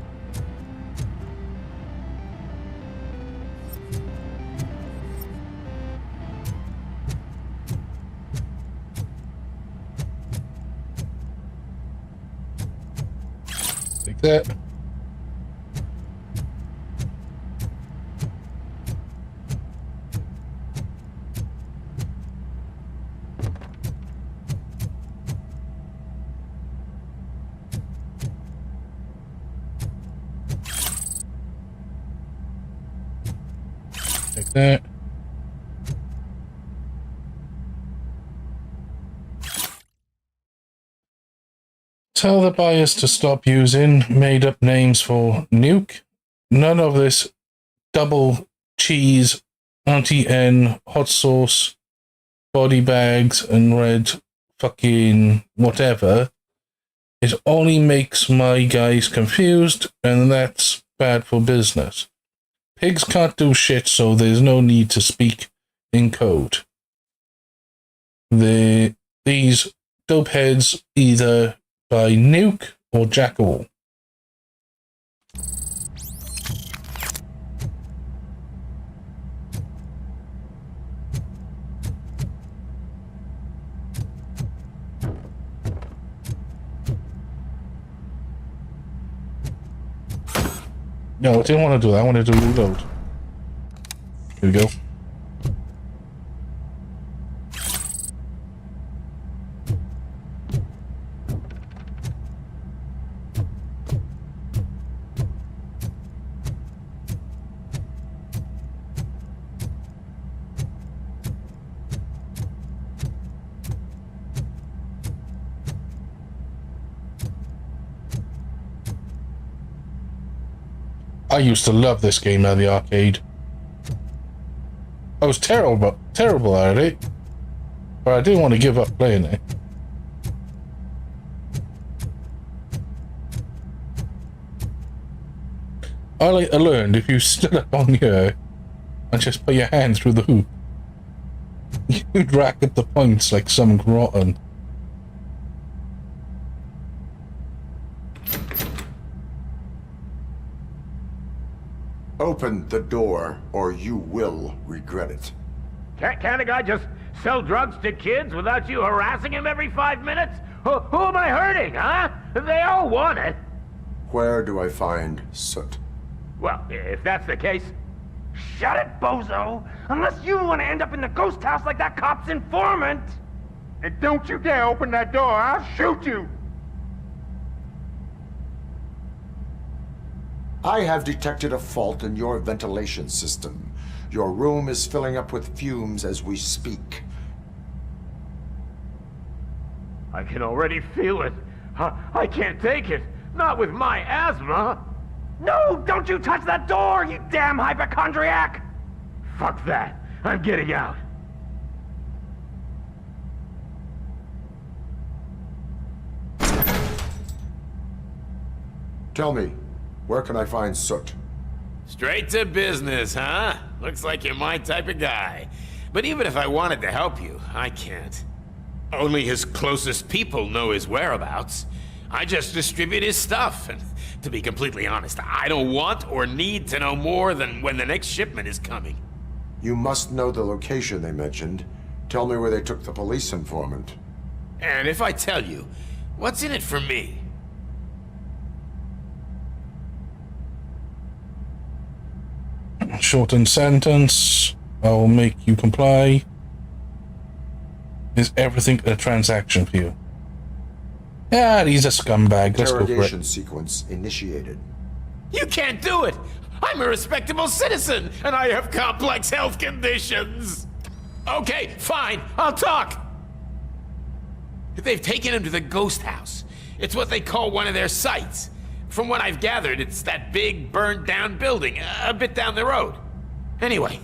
Take that. Take that. Tell the buyers to stop using made-up names for nuke. None of this double cheese, Auntie N, hot sauce, body bags, and red fucking whatever. It only makes my guys confused, and that's bad for business. Pigs can't do shit, so there's no need to speak in code. These dopeheads either buy nuke or jackal. No, I didn't want to do that. I wanted to reload. Here we go. I used to love this game at the arcade. I was terrible at it, but I didn't want to give up playing it. I learned if you stood up on here and just put your hand through the hoop, you'd rack up the points like some rotten. Open the door, or you will regret it. Can't a guy just sell drugs to kids without you harassing him every 5 minutes? Who am I hurting, huh? They all want it. Where do I find Soot? Well, if that's the case... Shut it, bozo! Unless you want to end up in the ghost house like that cop's informant! And don't you dare open that door, I'll shoot you! I have detected a fault in your ventilation system. Your room is filling up with fumes as we speak. I can already feel it. I can't take it. Not with my asthma. No, don't you touch that door, you damn hypochondriac! Fuck that. I'm getting out. Tell me, where can I find Soot? Straight to business, huh? Looks like you're my type of guy. But even if I wanted to help you, I can't. Only his closest people know his whereabouts. I just distribute his stuff, and to be completely honest, I don't want or need to know more than when the next shipment is coming. You must know the location they mentioned. Tell me where they took the police informant. And if I tell you, what's in it for me? Shortened sentence. I'll make you comply. Is everything a transaction for you? Yeah, he's a scumbag. Let's go for it. Interrogation sequence initiated. You can't do it! I'm a respectable citizen, and I have complex health conditions! Okay, fine, I'll talk! They've taken him to the ghost house. It's what they call one of their sites. From what I've gathered, it's that big, burned-down building, a bit down the road. Anyway,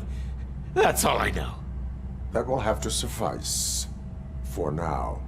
that's all I know. That will have to suffice. For now.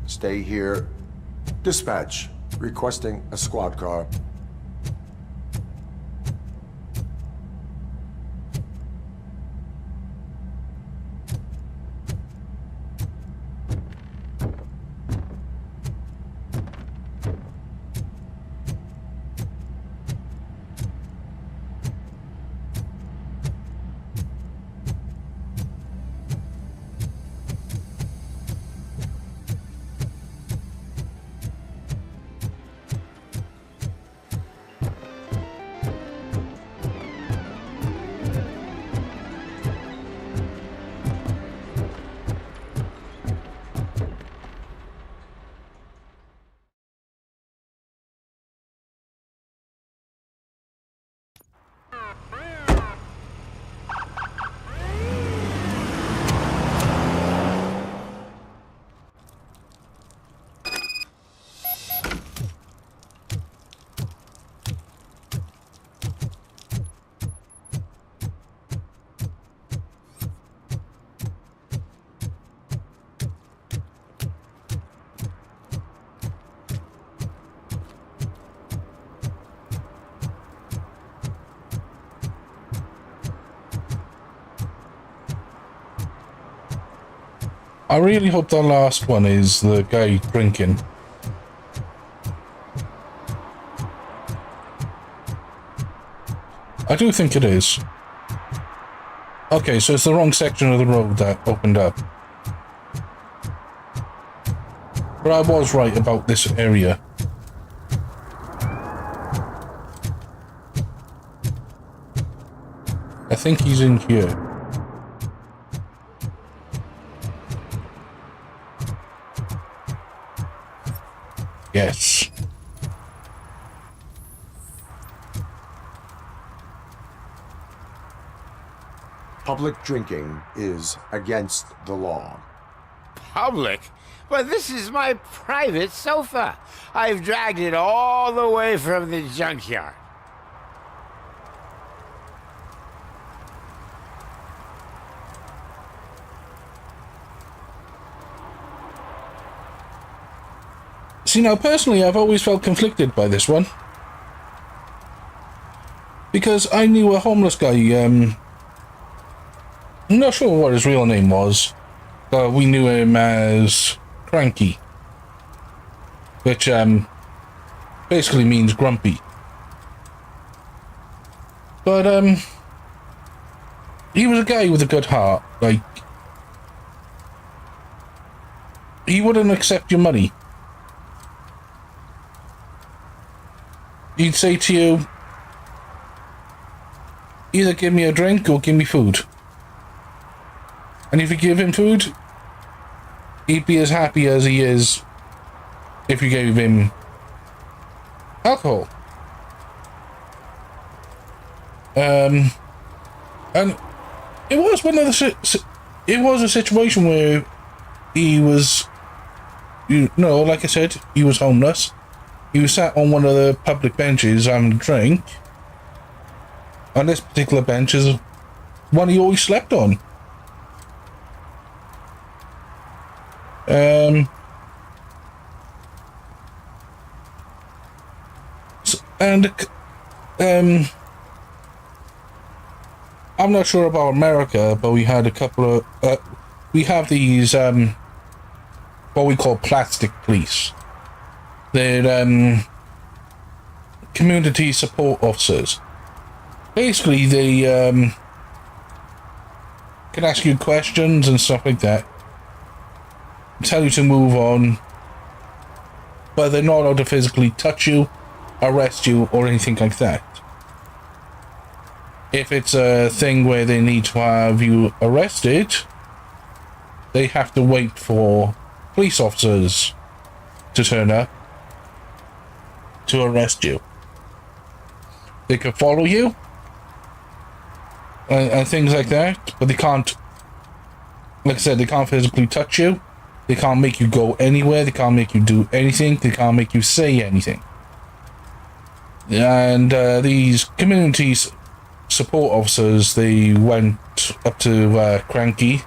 Stay here. Dispatch. Requesting a squad car. I really hope the last one is the guy drinking. I do think it is. Okay, so it's the wrong section of the road that opened up. But I was right about this area. I think he's in here. Yes. Public drinking is against the law. Public? But this is my private sofa. I've dragged it all the way from the junkyard. See, now, personally, I've always felt conflicted by this one. Because I knew a homeless guy, I'm not sure what his real name was, but we knew him as Cranky. Which, basically means grumpy. But, he was a guy with a good heart. Like, he wouldn't accept your money. He'd say to you, either give me a drink or give me food. And if you give him food, he'd be as happy as he is if you gave him alcohol. And it was one of the it was a situation where he was, you know, like I said, he was homeless. He was sat on one of the public benches having a drink. And this particular bench is one he always slept on. I'm not sure about America, but we had a couple of we have these what we call plastic police. They're community support officers. Basically, they can ask you questions and stuff like that, tell you to move on, but they're not allowed to physically touch you, arrest you, or anything like that. If it's a thing where they need to have you arrested, they have to wait for police officers to turn up to arrest you. They can follow you and things like that, but they can't, like I said, they can't physically touch you. They can't make you go anywhere. They can't make you do anything. They can't make you say anything. And these community support officers, they went up to Cranky,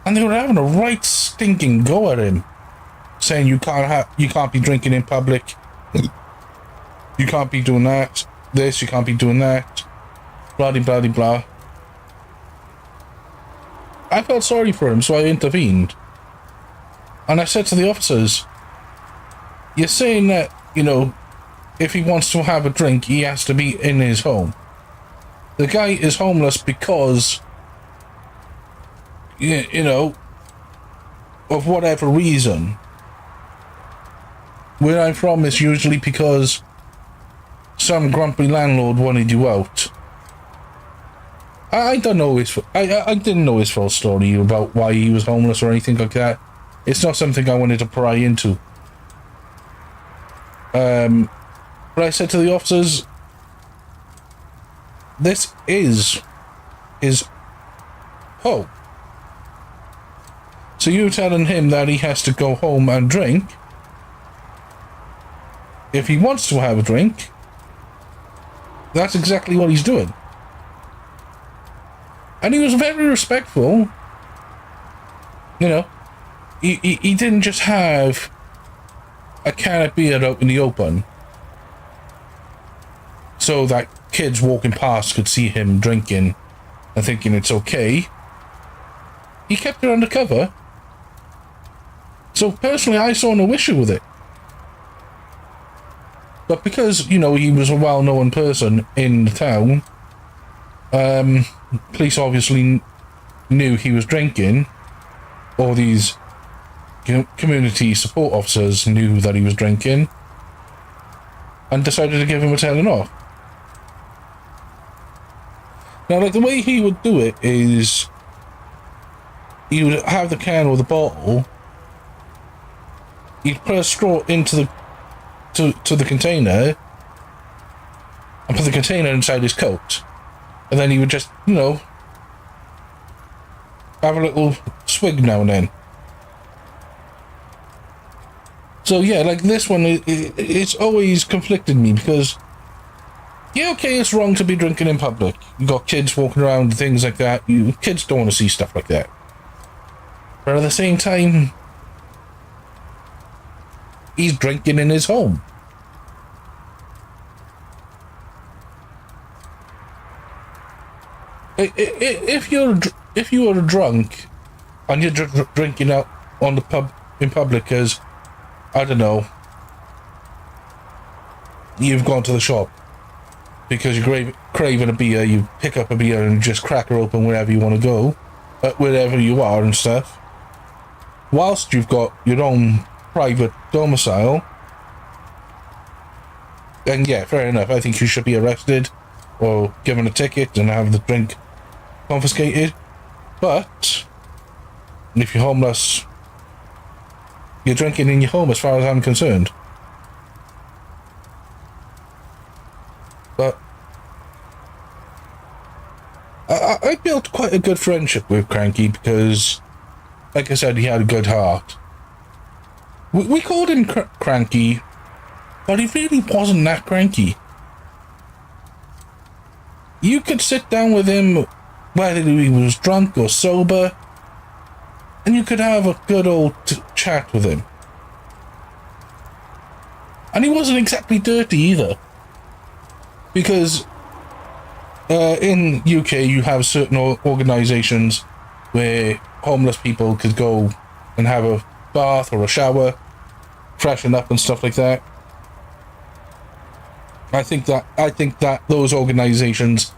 and they were having a right stinking go at him, saying you can't be drinking in public. You can't be doing that. This, you can't be doing that. Blah, blah, blah, blah. I felt sorry for him, so I intervened. And I said to the officers, you're saying that, you know, if he wants to have a drink, he has to be in his home. The guy is homeless because, you know, of whatever reason. Where I'm from is usually because some grumpy landlord wanted you out. I don't know his. I didn't know his full story about why he was homeless or anything like that. It's not something I wanted to pry into. But I said to the officers, this is his home. So you're telling him that he has to go home and drink. If he wants to have a drink, that's exactly what he's doing. And he was very respectful. You know, he didn't just have a can of beer out in the open so that kids walking past could see him drinking and thinking it's okay. He kept it undercover. So personally, I saw no issue with it. But because, you know, he was a well-known person in the town, police obviously knew he was drinking, or these community support officers knew that he was drinking, and decided to give him a telling off. Now, like, the way he would do it is he would have the can or the bottle, he'd put a straw into the container and put the container inside his coat, and then he would just, you know, have a little swig now and then. So yeah, like this one, it's always conflicted me because, yeah, okay, it's wrong to be drinking in public. You got kids walking around and things like that. Kids don't want to see stuff like that. But at the same time, he's drinking in his home. If you're drunk and you're drinking out on the in public because, I don't know, you've gone to the shop because you're craving a beer, you pick up a beer and just crack her open wherever you want to go, wherever you are and stuff, whilst you've got your own private domicile, then yeah, fair enough, I think you should be arrested or given a ticket and have the drink confiscated. But if you're homeless, you're drinking in your home as far as I'm concerned. But I built quite a good friendship with Cranky because, like I said, he had a good heart. We called him Cranky, but he really wasn't that cranky. You could sit down with him, whether he was drunk or sober, and you could have a good old chat with him. And he wasn't exactly dirty either. Because in UK you have certain organisations where homeless people could go and have a bath or a shower, freshen up and stuff like that. I think that those organisations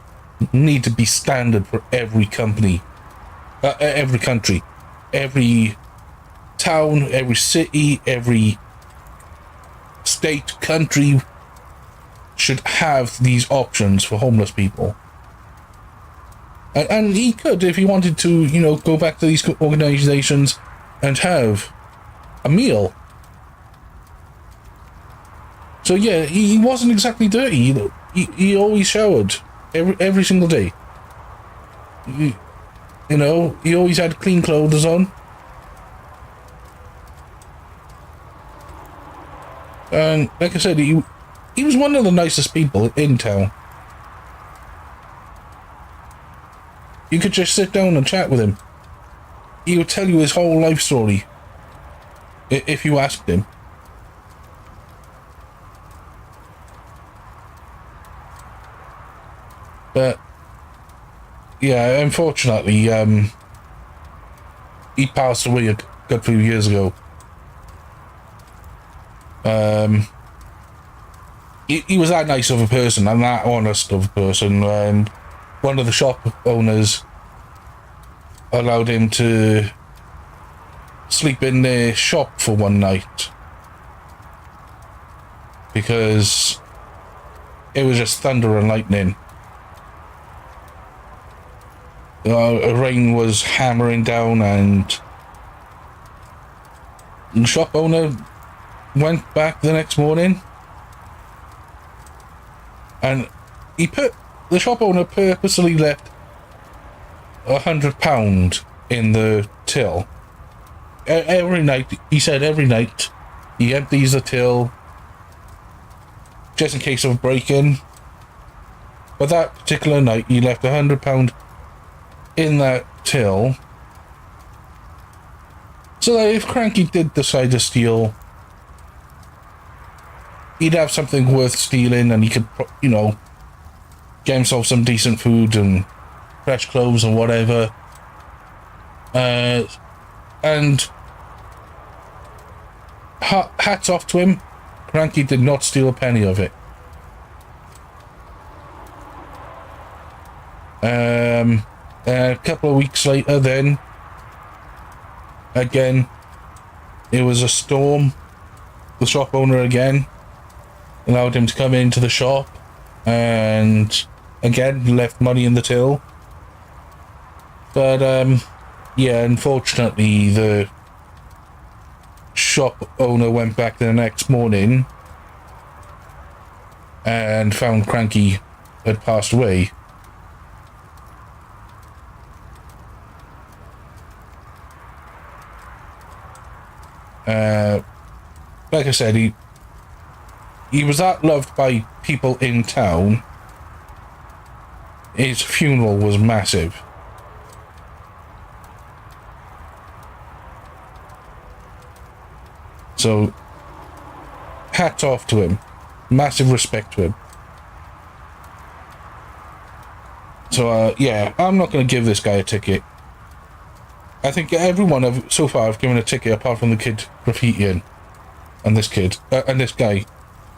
need to be standard for every company, every country, every town, every city, every state, country should have these options for homeless people. And he could, if he wanted to, you know, go back to these organizations and have a meal. So yeah, he wasn't exactly dirty. He always showered every single day. You know, he always had clean clothes on. And like I said, he was one of the nicest people in town. You could just sit down and chat with him. He would tell you his whole life story if you asked him. But yeah, unfortunately, he passed away a good few years ago. He was that nice of a person and that honest of a person, and one of the shop owners allowed him to sleep in their shop for one night because it was just thunder and lightning. Rain was hammering down, and the shop owner went back the next morning, and the shop owner purposely left £100 in the till. Every night, he said every night, he empties the till just in case of a break-in. But that particular night, he left £100 in that till, so that if Cranky did decide to steal, he'd have something worth stealing, and he could, you know, get himself some decent food and fresh clothes and whatever. And hats off to him, Cranky did not steal a penny of it. A couple of weeks later, then again, it was a storm. The shop owner again allowed him to come into the shop, and again, left money in the till. But, yeah, unfortunately, the shop owner went back the next morning and found Cranky had passed away. Like I said, he was that loved by people in town. His funeral was massive. So, hats off to him. Massive respect to him. So, yeah, I'm not going to give this guy a ticket. I think everyone so far have given a ticket apart from the kid graffitiing. And this kid. And this guy.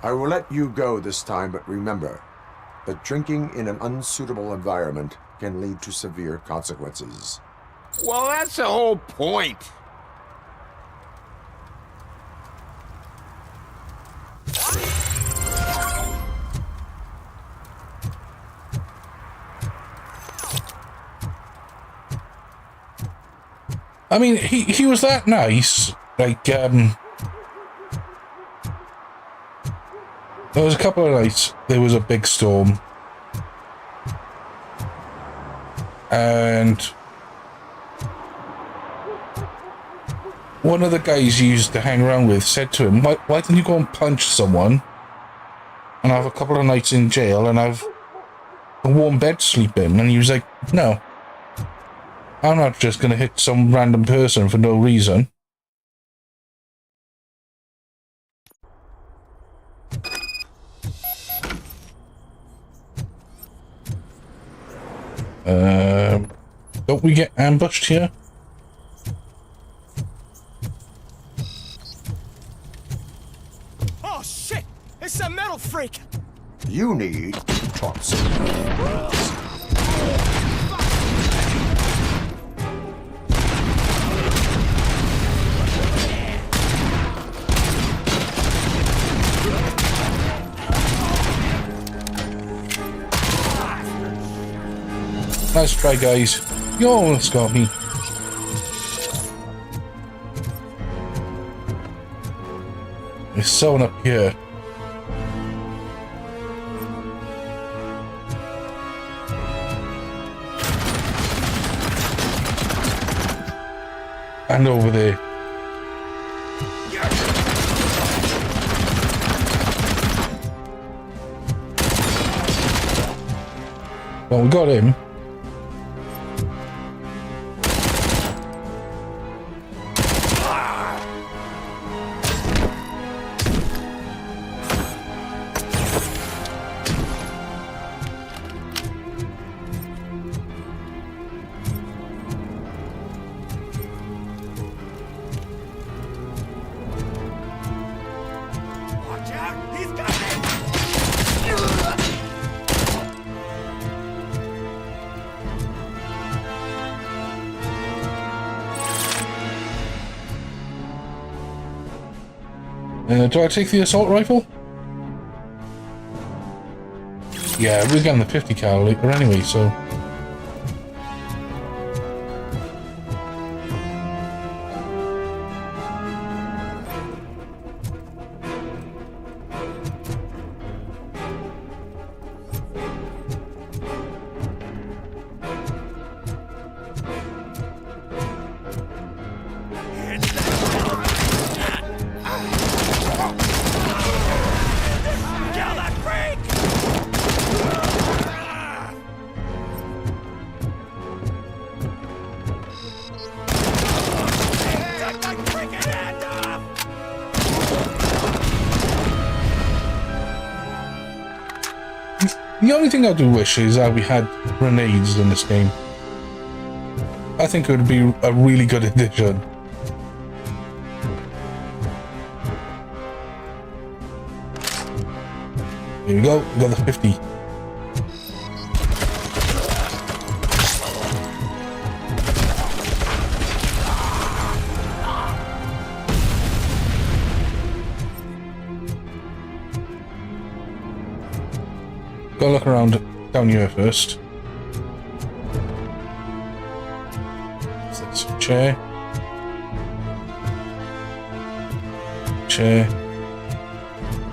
I will let you go this time, but remember that drinking in an unsuitable environment can lead to severe consequences. Well, that's the whole point. I mean, he was that nice. Like, there was a couple of nights, there was a big storm. And one of the guys he used to hang around with said to him, why don't you go and punch someone and have a couple of nights in jail and have a warm bed to sleep in? And he was like, no. I'm not just going to hit some random person for no reason. Don't we get ambushed here? Oh shit! It's a metal freak! You need to talk to someone else. Nice try, guys. You almost got me. There's someone up here. And over there. Well, we got him. Do I take the assault rifle? Yeah, we're getting the 50 caliber anyway, so... The only thing I do wish is that we had grenades in this game. I think it would be a really good addition. Here we go, we got the 50. Go look around. down here first. So that's a chair. Chair.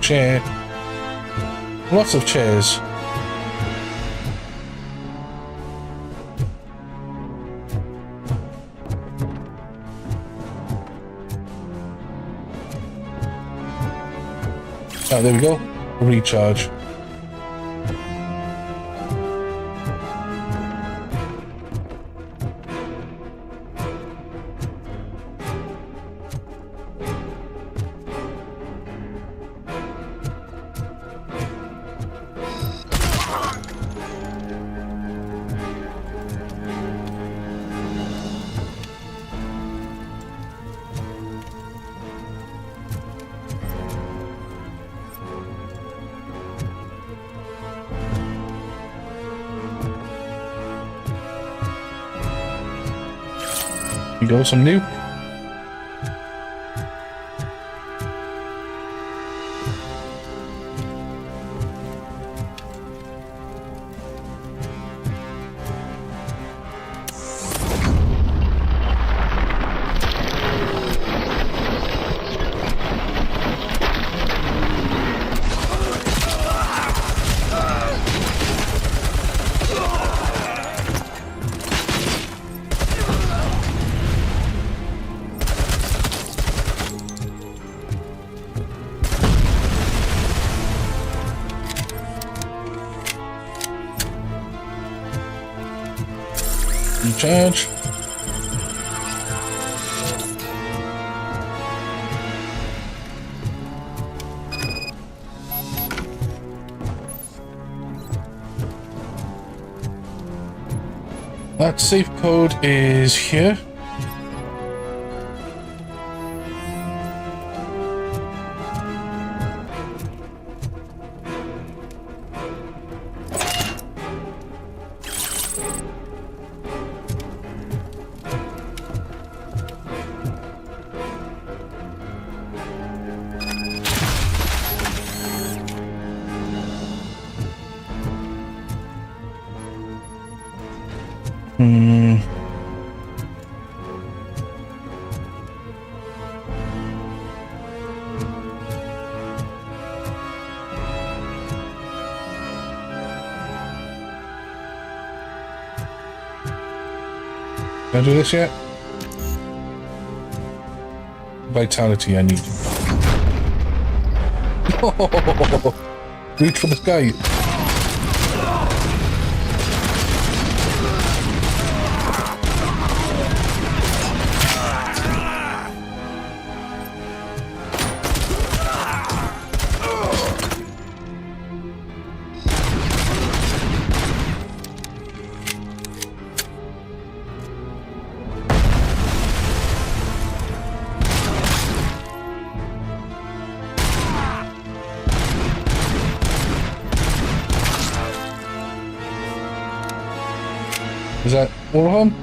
Chair. Lots of chairs. Ah, there we go. Recharge. You go, some nuke. Recharge. That safe code is here. Can I do this yet? Vitality I need. Reach for the sky. Is that all of them?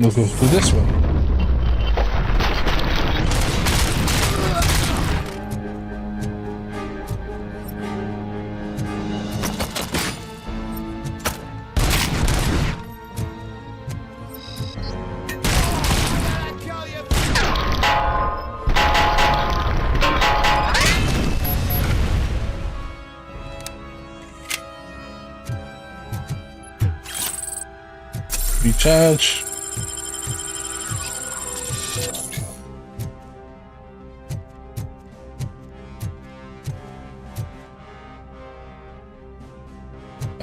We'll go through this one. Recharge.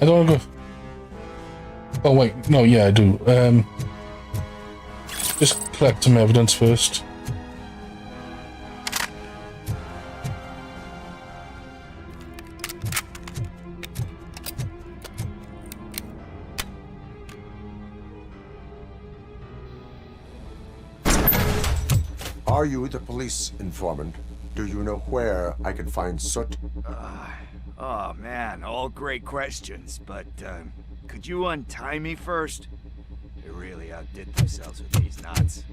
I don't want to go. Oh wait, no, yeah, I do. Just collect some evidence first. Are you the police informant? Do you know where I can find Soot? Oh man, all great questions, but could you untie me first? They really outdid themselves with these knots.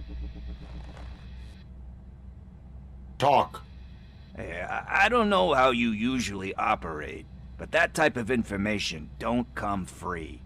Talk. Hey, I don't know how you usually operate, but that type of information don't come free.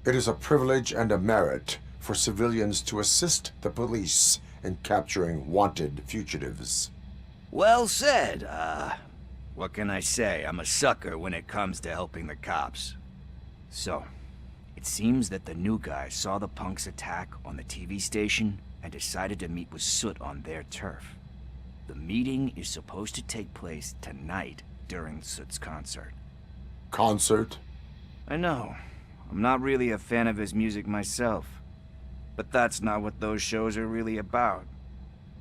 It is a privilege and a merit for civilians to assist the police in capturing wanted fugitives. Well said. What can I say? I'm a sucker when it comes to helping the cops. So, it seems that the new guy saw the punks' attack on the TV station and decided to meet with Soot on their turf. The meeting is supposed to take place tonight during Soot's concert. Concert? I know. I'm not really a fan of his music myself. But that's not what those shows are really about.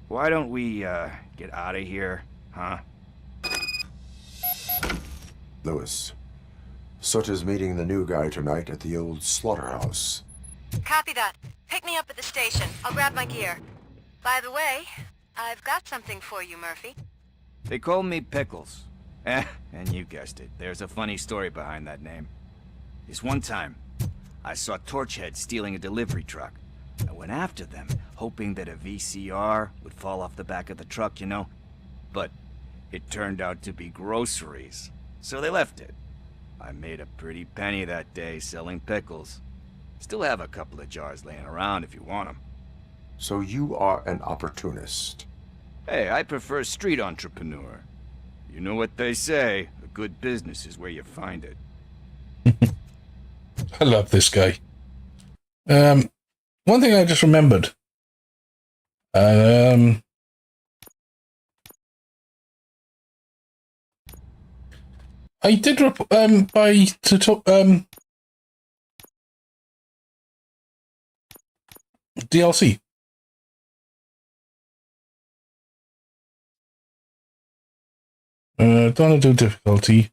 Why don't we, get out of here, huh? Lewis, Soot is meeting the new guy tonight at the old slaughterhouse. Copy that. Pick me up at the station. I'll grab my gear. By the way, I've got something for you, Murphy. They call me Pickles. And you guessed it, there's a funny story behind that name. This one time, I saw Torchhead stealing a delivery truck. I went after them, hoping that a VCR would fall off the back of the truck, you know? But it turned out to be groceries, so they left it. I made a pretty penny that day selling pickles. Still have a couple of jars laying around if you want them. So you are an opportunist. Hey, I prefer street entrepreneur. You know what they say, a good business is where you find it. I love this guy. One thing I just remembered. I did buy to talk DLC. Don't want to do difficulty.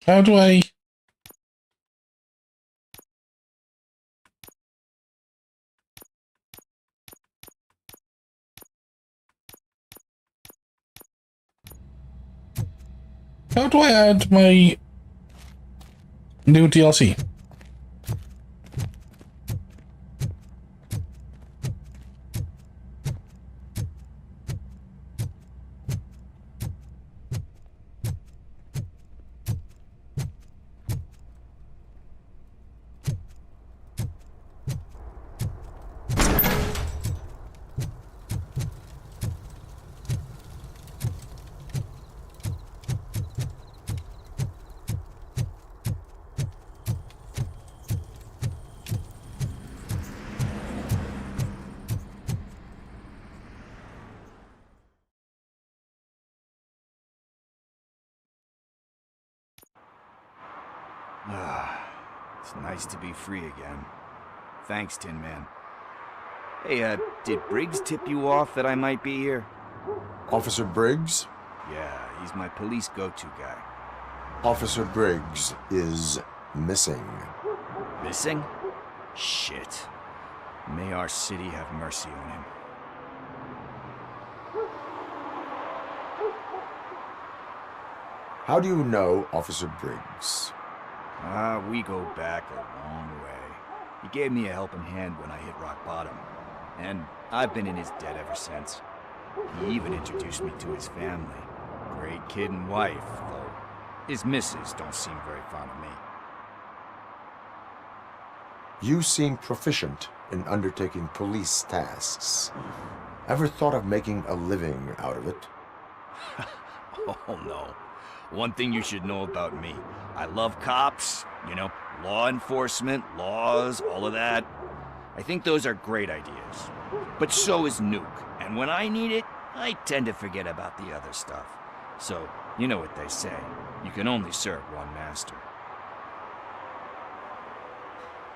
How do I... How do I add my new DLC? It's nice to be free again. Thanks, Tin Man. Hey, did Briggs tip you off that I might be here? Officer Briggs? Yeah, he's my police go-to guy. Officer Briggs is missing. Missing? Shit. May our city have mercy on him. How do you know Officer Briggs? We go back a long way. He gave me a helping hand when I hit rock bottom, and I've been in his debt ever since. He even introduced me to his family. Great kid and wife, though his missus don't seem very fond of me. You seem proficient in undertaking police tasks. Ever thought of making a living out of it? Oh no. One thing you should know about me. I love cops, you know, law enforcement, laws, all of that. I think those are great ideas. But so is Nuke, and when I need it, I tend to forget about the other stuff. So, you know what they say. You can only serve one master.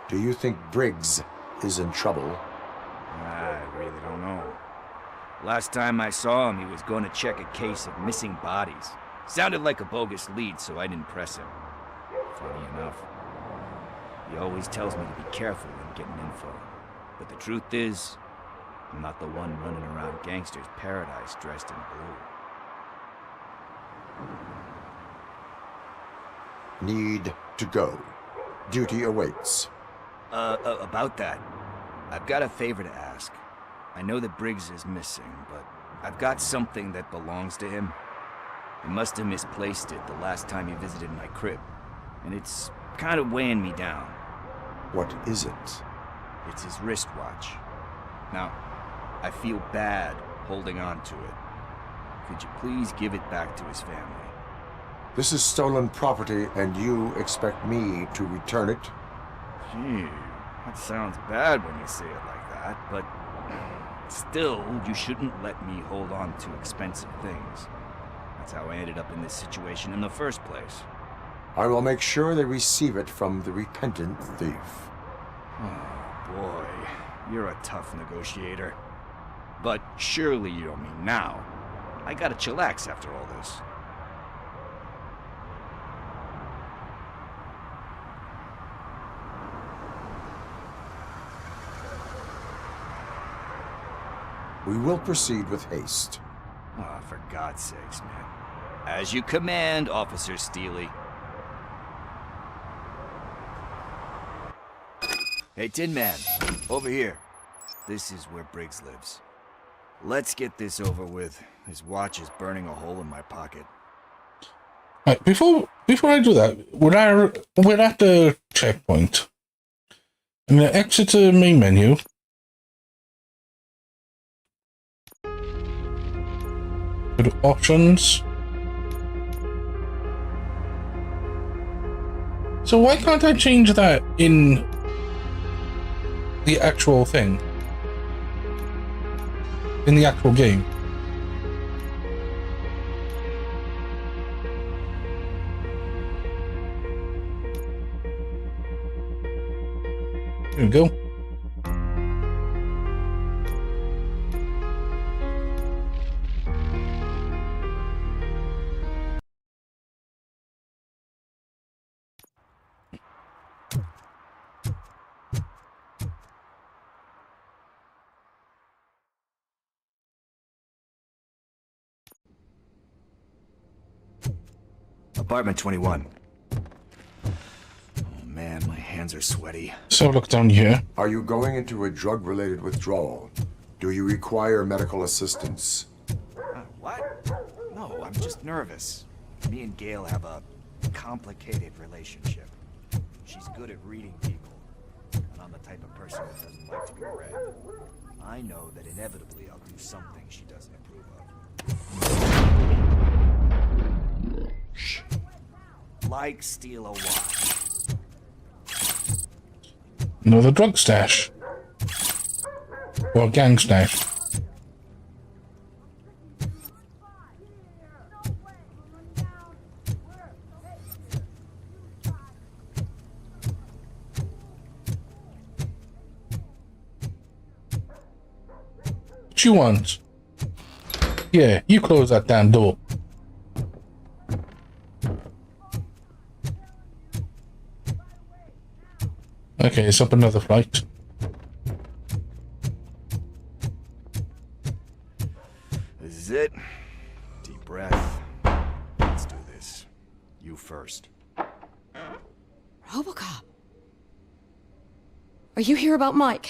Do you think Briggs is in trouble? I really don't know. Last time I saw him, he was going to check a case of missing bodies. Sounded like a bogus lead, so I didn't press him. Funny enough. He always tells me to be careful when getting info. But the truth is, I'm not the one running around gangster's paradise dressed in blue. Need to go. Duty awaits. About that, I've got a favor to ask. I know that Briggs is missing, but I've got something that belongs to him. He must have misplaced it the last time he visited my crib, and it's kind of weighing me down. What is it? It's his wristwatch. Now, I feel bad holding on to it. Could you please give it back to his family? This is stolen property, and you expect me to return it? Gee, that sounds bad when you say it like that, but still, you shouldn't let me hold on to expensive things. That's how I ended up in this situation in the first place. I will make sure they receive it from the repentant thief. Oh, boy. You're a tough negotiator. But surely you don't mean now. I gotta chillax after all this. We will proceed with haste. Oh, for God's sakes, man. As you command, Officer Steely. Hey, Tin Man, over here. This is where Briggs lives. Let's get this over with. His watch is burning a hole in my pocket. Right, before I do that, we're at the checkpoint. I'm gonna exit the main menu. Go to options. So why can't I change that in the actual thing? In the actual game? Here we go. Apartment 21. Oh man, my hands are sweaty. So look down here. Are you going into a drug-related withdrawal? Do you require medical assistance? What? No, I'm just nervous. Me and Gail have a complicated relationship. She's good at reading people, and I'm the type of person that doesn't like to be read. I know that inevitably I'll do something she doesn't approve of. Shh. Like steal a watch. Another drug stash. Or gang stash. What you want? Yeah, you close that damn door. Okay, it's up another flight. This is it. Deep breath. Let's do this. You first. Robocop. Are Are you here about Mike?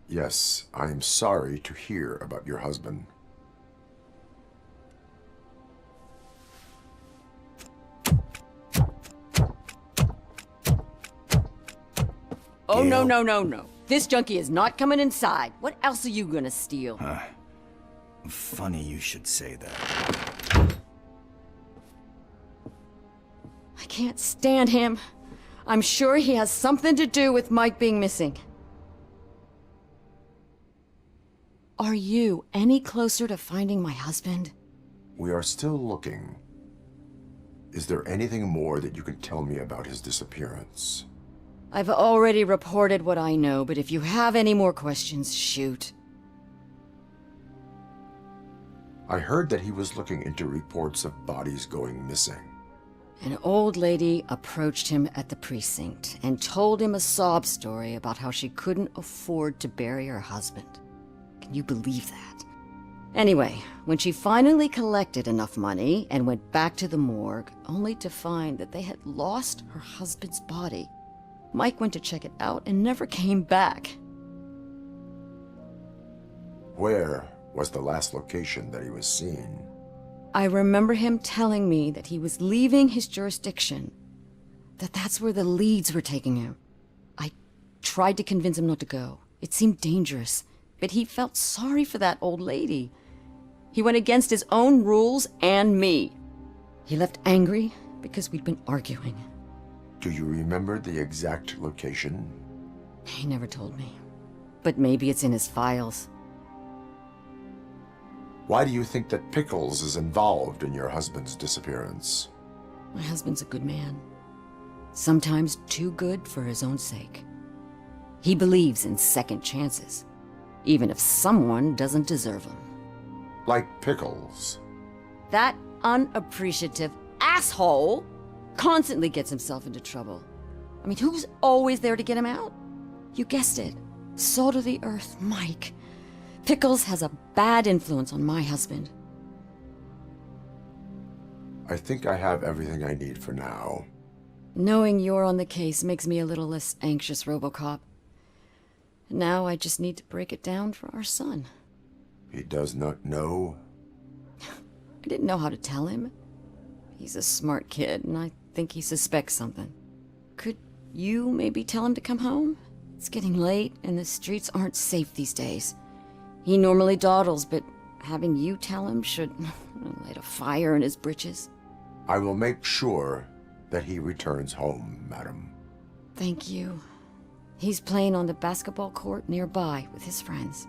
Yes, I am sorry to hear about your husband. Oh, no, no, no, no. This junkie is not coming inside. What else are you gonna steal? Funny you should say that. I can't stand him. I'm sure he has something to do with Mike being missing. Are you any closer to finding my husband? We are still looking. Is there anything more that you can tell me about his disappearance? I've already reported what I know, but if you have any more questions, shoot. I heard that he was looking into reports of bodies going missing. An old lady approached him at the precinct and told him a sob story about how she couldn't afford to bury her husband. Can you believe that? Anyway, when she finally collected enough money and went back to the morgue, only to find that they had lost her husband's body, Mike went to check it out and never came back. Where was the last location that he was seen? I remember him telling me that he was leaving his jurisdiction, that's where the leads were taking him. I tried to convince him not to go. It seemed dangerous, but he felt sorry for that old lady. He went against his own rules and me. He left angry because we'd been arguing. Do you remember the exact location? He never told me, but maybe it's in his files. Why do you think that Pickles is involved in your husband's disappearance? My husband's a good man. Sometimes too good for his own sake. He believes in second chances, even if someone doesn't deserve them. Like Pickles. That unappreciative asshole constantly gets himself into trouble. I mean, who's always there to get him out? You guessed it. Salt of the earth, Mike. Pickles has a bad influence on my husband. I think I have everything I need for now. Knowing you're on the case makes me a little less anxious, Robocop. Now I just need to break it down for our son. He does not know? I didn't know how to tell him. He's a smart kid, and I think he suspects something. Could you maybe tell him to come home? It's getting late, and the streets aren't safe these days. He normally dawdles, but having you tell him should light a fire in his britches. I will make sure that he returns home, madam. Thank you. He's playing on the basketball court nearby with his friends.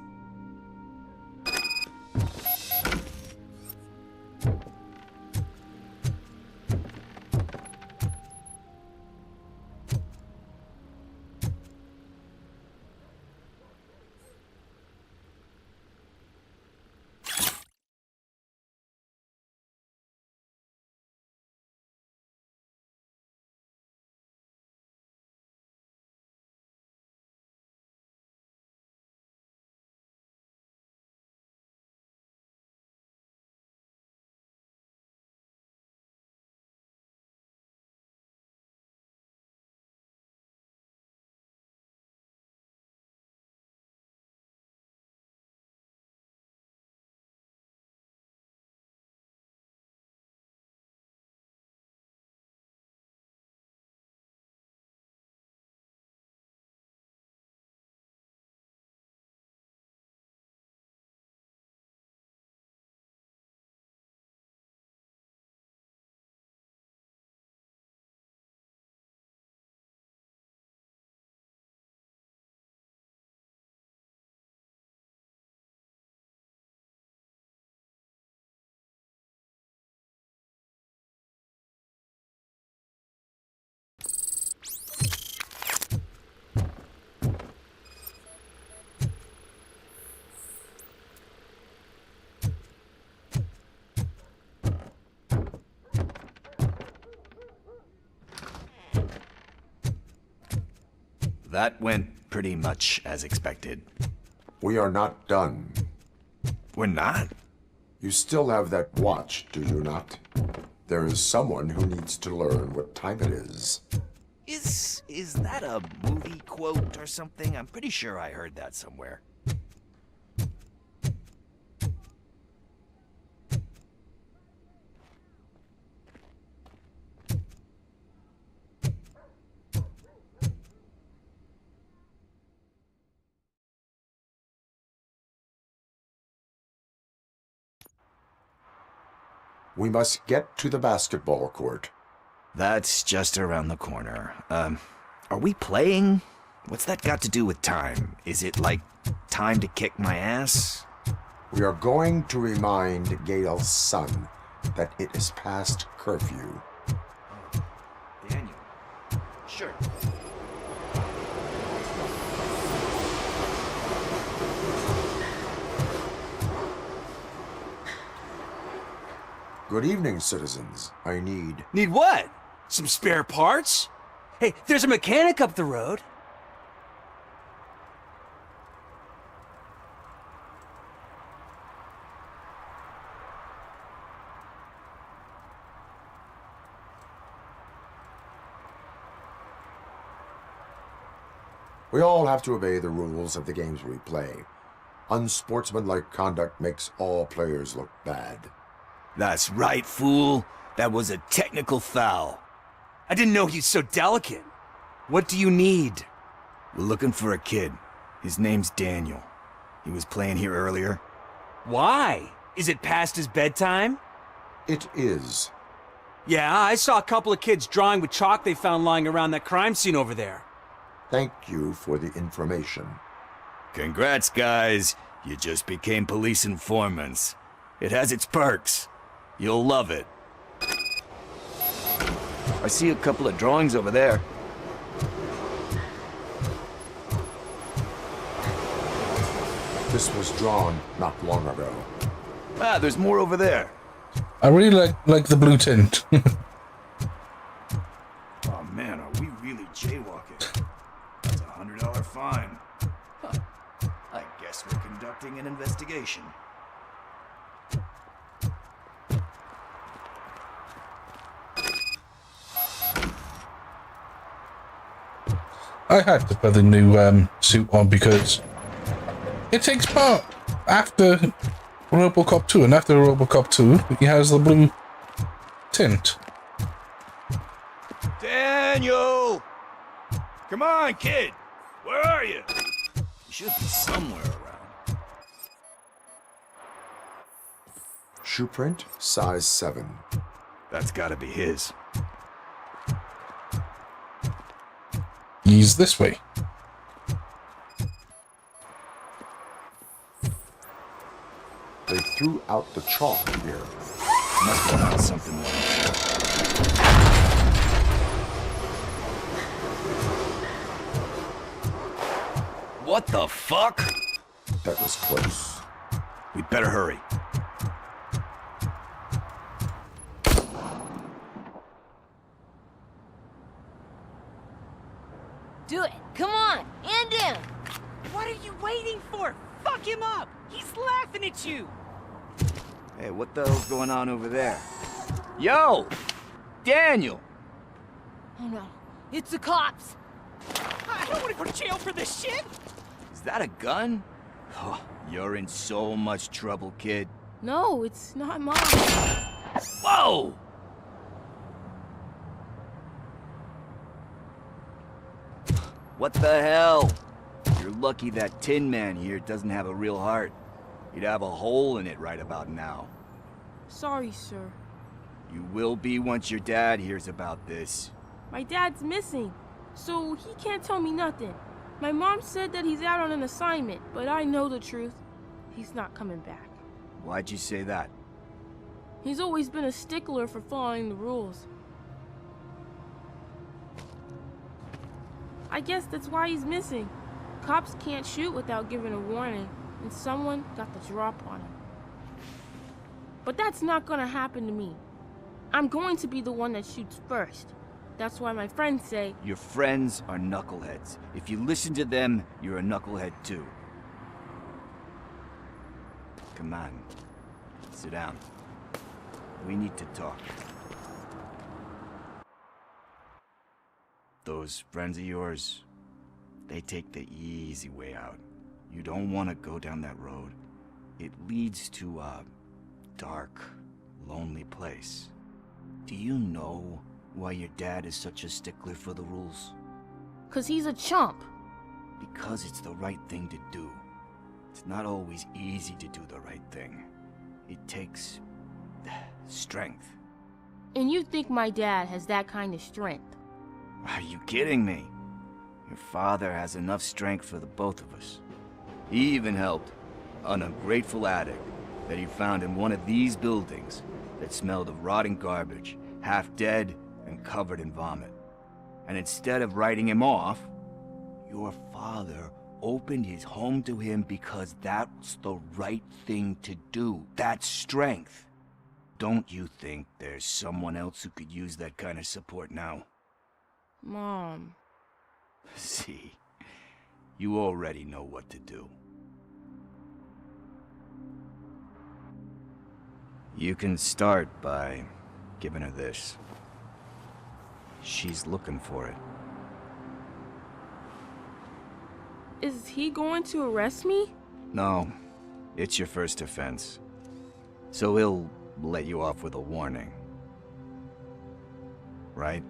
That went pretty much as expected. We are not done. We're not? You still have that watch, do you not? There is someone who needs to learn what time it is. Is that a movie quote or something? I'm pretty sure I heard that somewhere. We must get to the basketball court. That's just around the corner. Are we playing? What's that got to do with time? Is it like time to kick my ass? We are going to remind Gail's son that it is past curfew. Daniel. Sure. Good evening, citizens. I need... Need what? Some spare parts? Hey, there's a mechanic up the road. We all have to obey the rules of the games we play. Unsportsmanlike conduct makes all players look bad. That's right, fool. That was a technical foul. I didn't know he's so delicate. What do you need? We're looking for a kid. His name's Daniel. He was playing here earlier. Why? Is it past his bedtime? It is. Yeah, I saw a couple of kids drawing with chalk they found lying around that crime scene over there. Thank you for the information. Congrats, guys. You just became police informants. It has its perks. You'll love it. I see a couple of drawings over there. This was drawn not long ago. Ah, there's more over there. I really like the blue tint. Oh man, are we really jaywalking? That's a $100 fine. Huh. I guess we're conducting an investigation. I had to put the new suit on because it takes part after Robocop 2, and after Robocop 2, he has the blue tint. Daniel! Come on, kid! Where are you? You should be somewhere around. Shoe print, size 7. That's gotta be his. He's this way. They threw out the chalk here. Must have found something like What the fuck? That was close. We'd better hurry. Do it. Come on. End him. What are you waiting for? Fuck him up. He's laughing at you. Hey, what the hell's going on over there? Yo! Daniel! Oh no. It's the cops. I don't want to go to jail for this shit. Is that a gun? Oh, you're in so much trouble, kid. No, it's not mine. Whoa! What the hell? You're lucky that Tin Man here doesn't have a real heart. He'd have a hole in it right about now. Sorry, sir. You will be once your dad hears about this. My dad's missing, so he can't tell me nothing. My mom said that he's out on an assignment, but I know the truth. He's not coming back. Why'd you say that? He's always been a stickler for following the rules. I guess that's why he's missing. Cops can't shoot without giving a warning, and someone got the drop on him. But that's not gonna happen to me. I'm going to be the one that shoots first. That's why my friends say... Your friends are knuckleheads. If you listen to them, you're a knucklehead too. Come on. Sit down. We need to talk. those friends of yours, they take the easy way out. You don't want to go down that road. It leads to a dark, lonely place. Do you know why your dad is such a stickler for the rules? 'Cause he's a chump. Because it's the right thing to do. It's not always easy to do the right thing. It takes strength. And you think my dad has that kind of strength? Are you kidding me? Your father has enough strength for the both of us. He even helped an ungrateful addict that he found in one of these buildings that smelled of rotting garbage, half dead and covered in vomit. And instead of writing him off, your father opened his home to him because that's the right thing to do. That's strength. Don't you think there's someone else who could use that kind of support now? Mom. See, you already know what to do. You can start by giving her this. She's looking for it. Is he going to arrest me? No, it's your first offense. So he'll let you off with a warning. Right?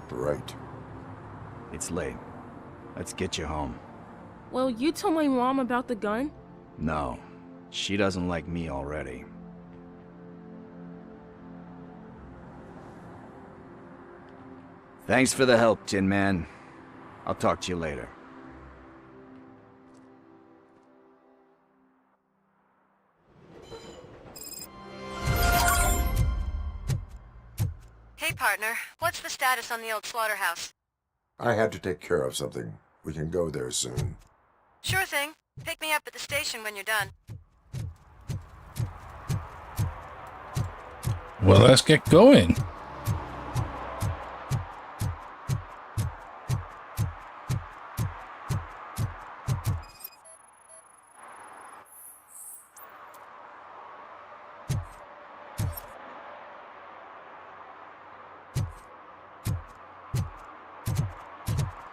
Right. It's late. Let's get you home. Well, you told my mom about the gun? No, she doesn't like me already. Thanks for the help, Tin Man. I'll talk to you later. Hey, partner. What's the status on the old slaughterhouse? I had to take care of something. We can go there soon. Sure thing. Pick me up at the station when you're done. Well, let's get going.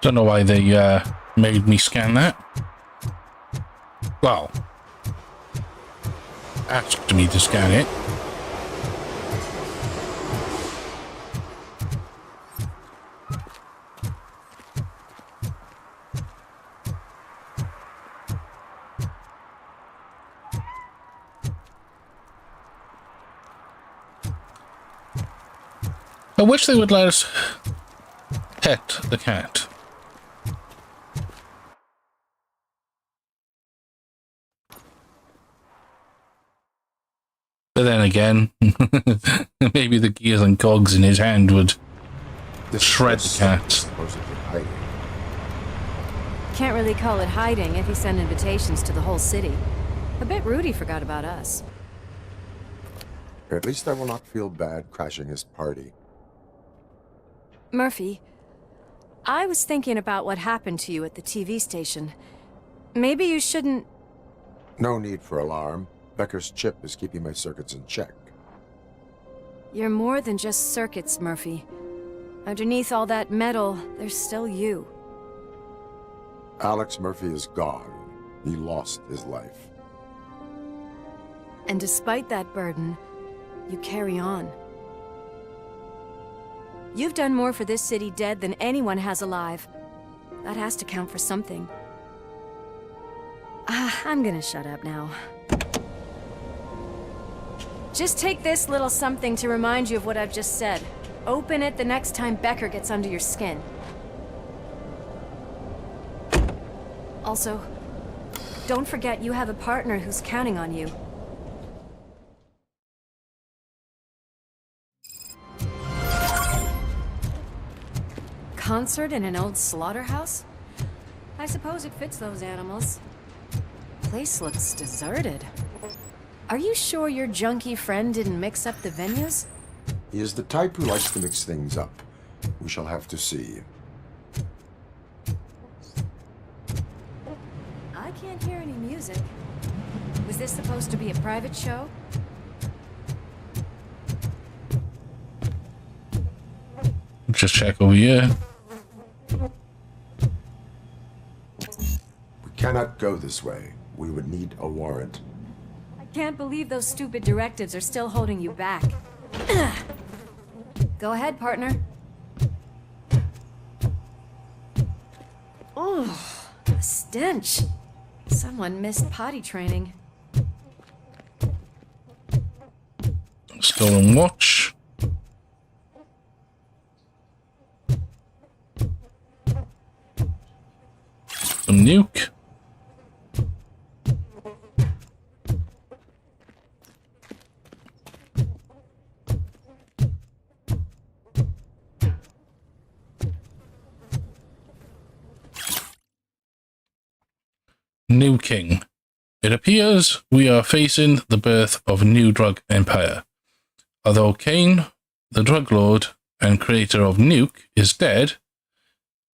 Don't know why they made me scan that. Well, asked me to scan it. I wish they would let us pet the cat. But then again, maybe the gears and cogs in his hand would shred the cat. Can't really call it hiding if he sent invitations to the whole city. A bit rude he forgot about us. At least I will not feel bad crashing his party. Murphy, I was thinking about what happened to you at the TV station. Maybe you shouldn't... No need for alarm. Becker's chip is keeping my circuits in check. You're more than just circuits, Murphy. Underneath all that metal, there's still you. Alex Murphy is gone. He lost his life. And despite that burden, you carry on. You've done more for this city dead than anyone has alive. That has to count for something. I'm gonna shut up now. Just take this little something to remind you of what I've just said. Open it the next time Becker gets under your skin. Also, don't forget you have a partner who's counting on you. Concert in an old slaughterhouse? I suppose it fits those animals. Place looks deserted. Are you sure your junkie friend didn't mix up the venues? He is the type who likes to mix things up. We shall have to see. I can't hear any music. Was this supposed to be a private show? just check over here. We cannot go this way. We would need a warrant. I can't believe those stupid directives are still holding you back. Go ahead, partner. Oh, a stench. Someone missed potty training. Stolen watch. Some nuke. New king. It appears we are facing the birth of a new drug empire. Although Kane, the drug lord and creator of Nuke, is dead,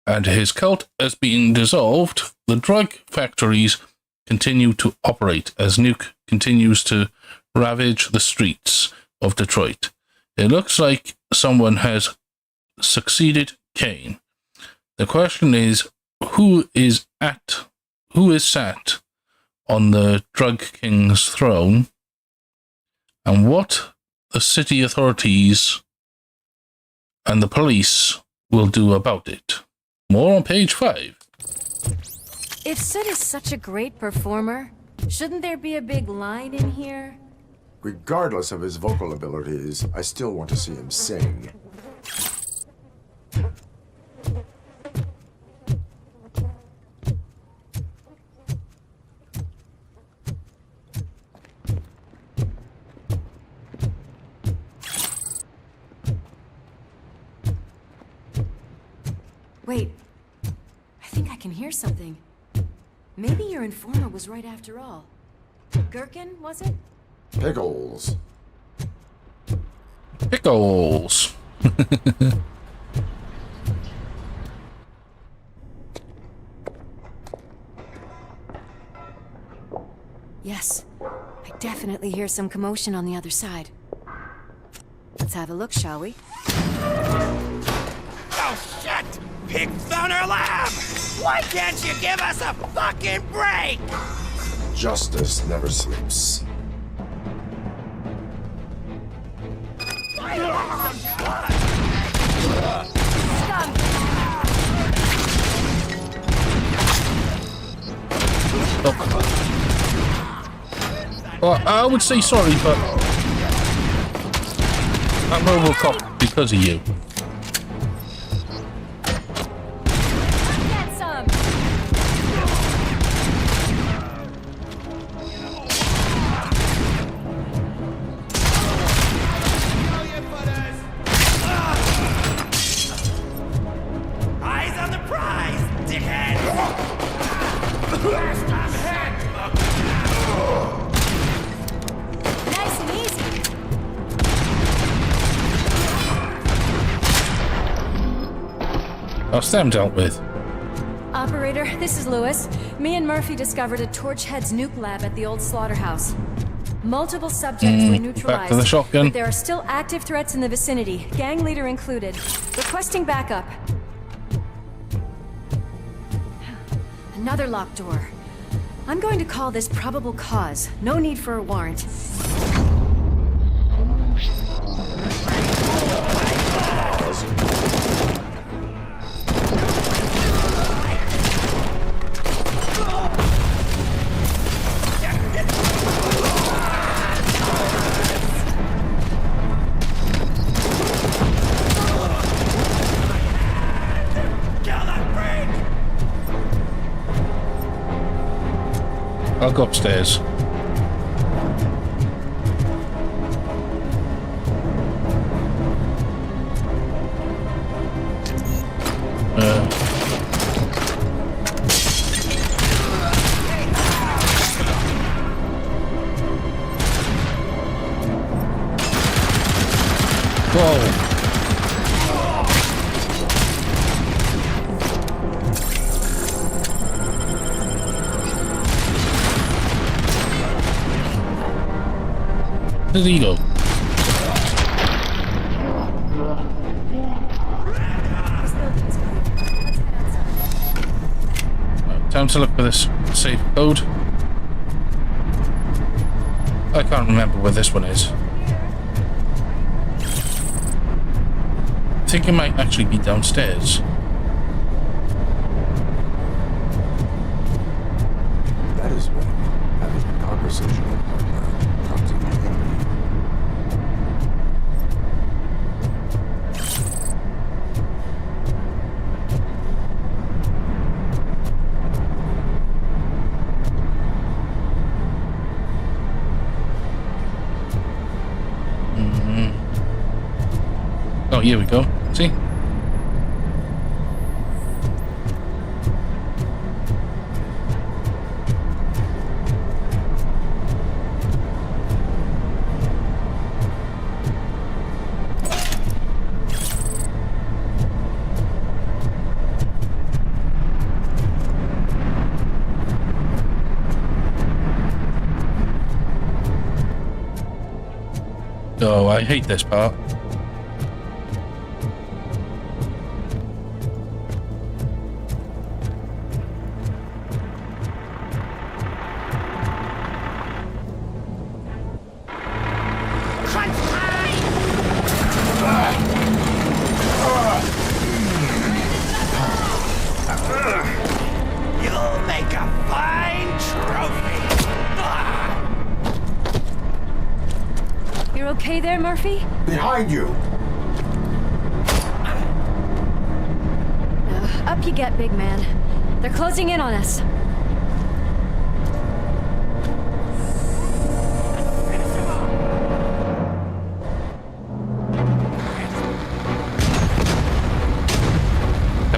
and his cult has been dissolved, the drug factories continue to operate as Nuke continues to ravage the streets of Detroit. It looks like someone has succeeded Kane. The question is, who is sat on the drug king's throne, and what the city authorities and the police will do about it. More on page 5. If Sid is such a great performer, shouldn't there be a big line in here? Regardless of his vocal abilities, I still want to see him sing. Wait, I think I can hear something. Maybe your informer was right after all. Gherkin, was it? Pickles. Pickles. Yes, I definitely hear some commotion on the other side. Let's have a look, shall we? Oh, shit! Pig Thunder Lab! Why can't you give us a fucking break? Justice never sleeps. Well, I would say sorry, but I'm Robocop because of you. Get some! Eyes on the prize, dickhead! Last time head! Nice and easy. That's them dealt with. Operator, this is Lewis. Me and Murphy discovered a Torchhead's nuke lab at the old slaughterhouse. Multiple subjects were neutralized, back to the shotgun. but there are still active threats in the vicinity, gang leader included. Requesting backup. Another locked door. I'm going to call this probable cause. No need for a warrant. I'll go upstairs. Whoa. Where did he go? Time to look for this safe code. I can't remember where this one is. I think it might actually be downstairs. That is when having a conversation with partner comes in handy. Oh, here we go. See? Oh, I hate this part. You'll make a fine trophy. You're okay there, Murphy? Behind you! Up you get, big man. They're closing in on us.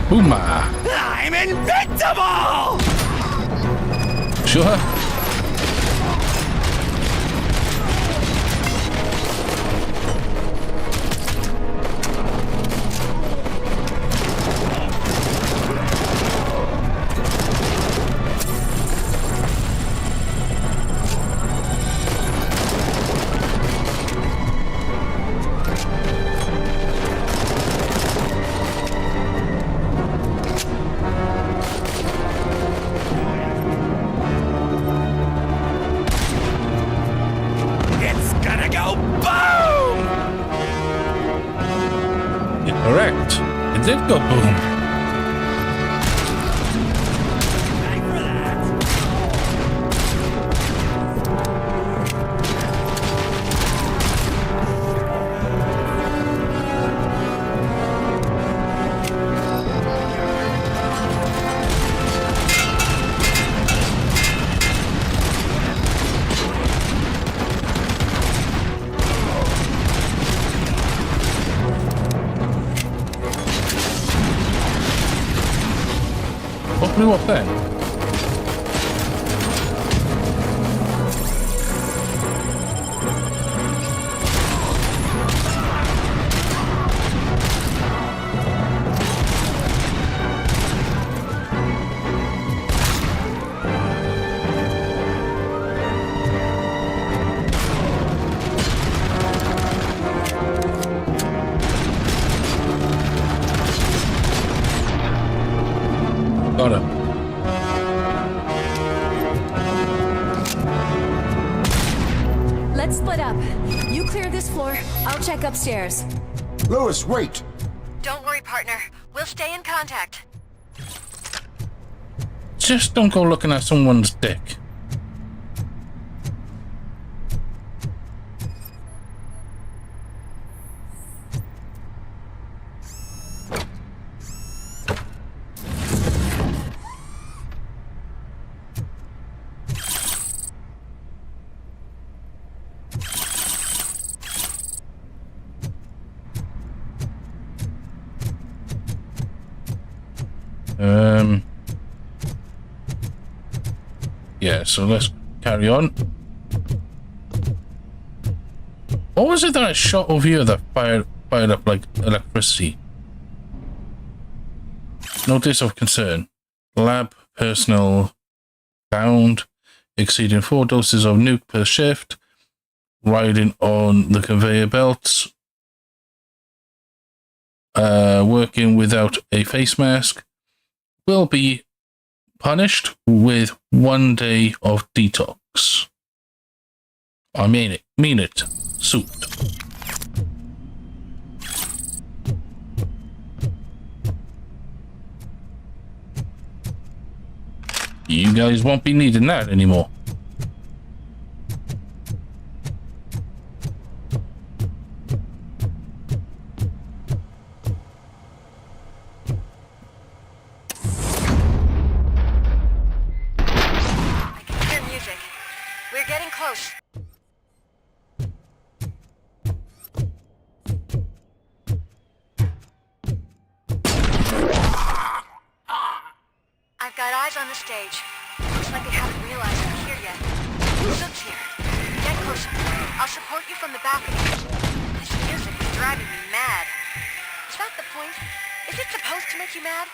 Booma! I'm invincible! Sure. It's gonna go boom! You're correct. It did go boom. What blew up then? Got it. Let's split up. You clear this floor, I'll check upstairs. Lewis, wait! Don't worry, partner. We'll stay in contact. Just don't go looking at someone's dick. Yeah, so let's carry on. What was it that I shot over here that fired up like electricity? Notice of concern. Lab personnel found exceeding 4 doses of nuke per shift, riding on the conveyor belts, working without a face mask, will be punished with 1 day of detox. I mean it. Suit. You guys won't be needing that anymore. I've got eyes on the stage. Looks like they haven't realized I'm here yet. Sook's here. Get closer. I'll support you from the balcony. This music is driving me mad. Is that the point? Is it supposed to make you mad?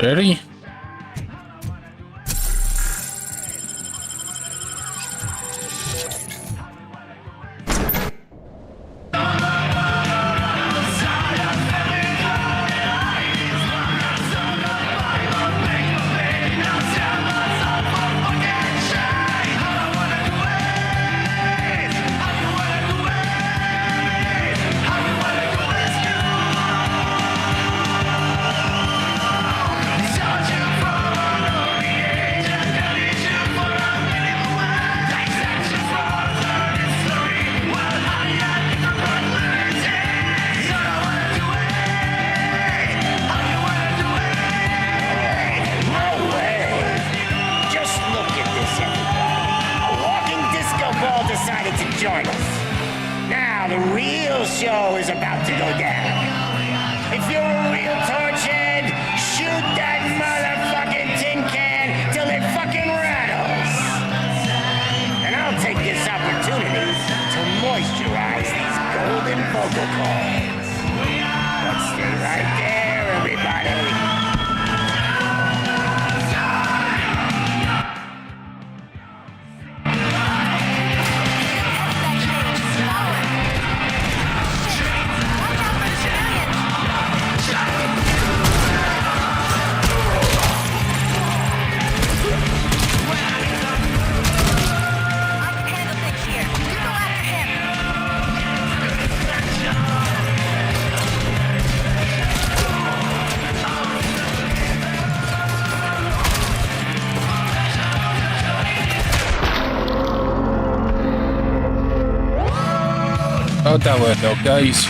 Ready? join us. Now, the real show is about to go down. If you're a real torchhead, shoot that motherfucking tin can till it fucking rattles. And I'll take this opportunity to moisturize these golden vocal cords. But stay right there, everybody. How'd that work out, guys?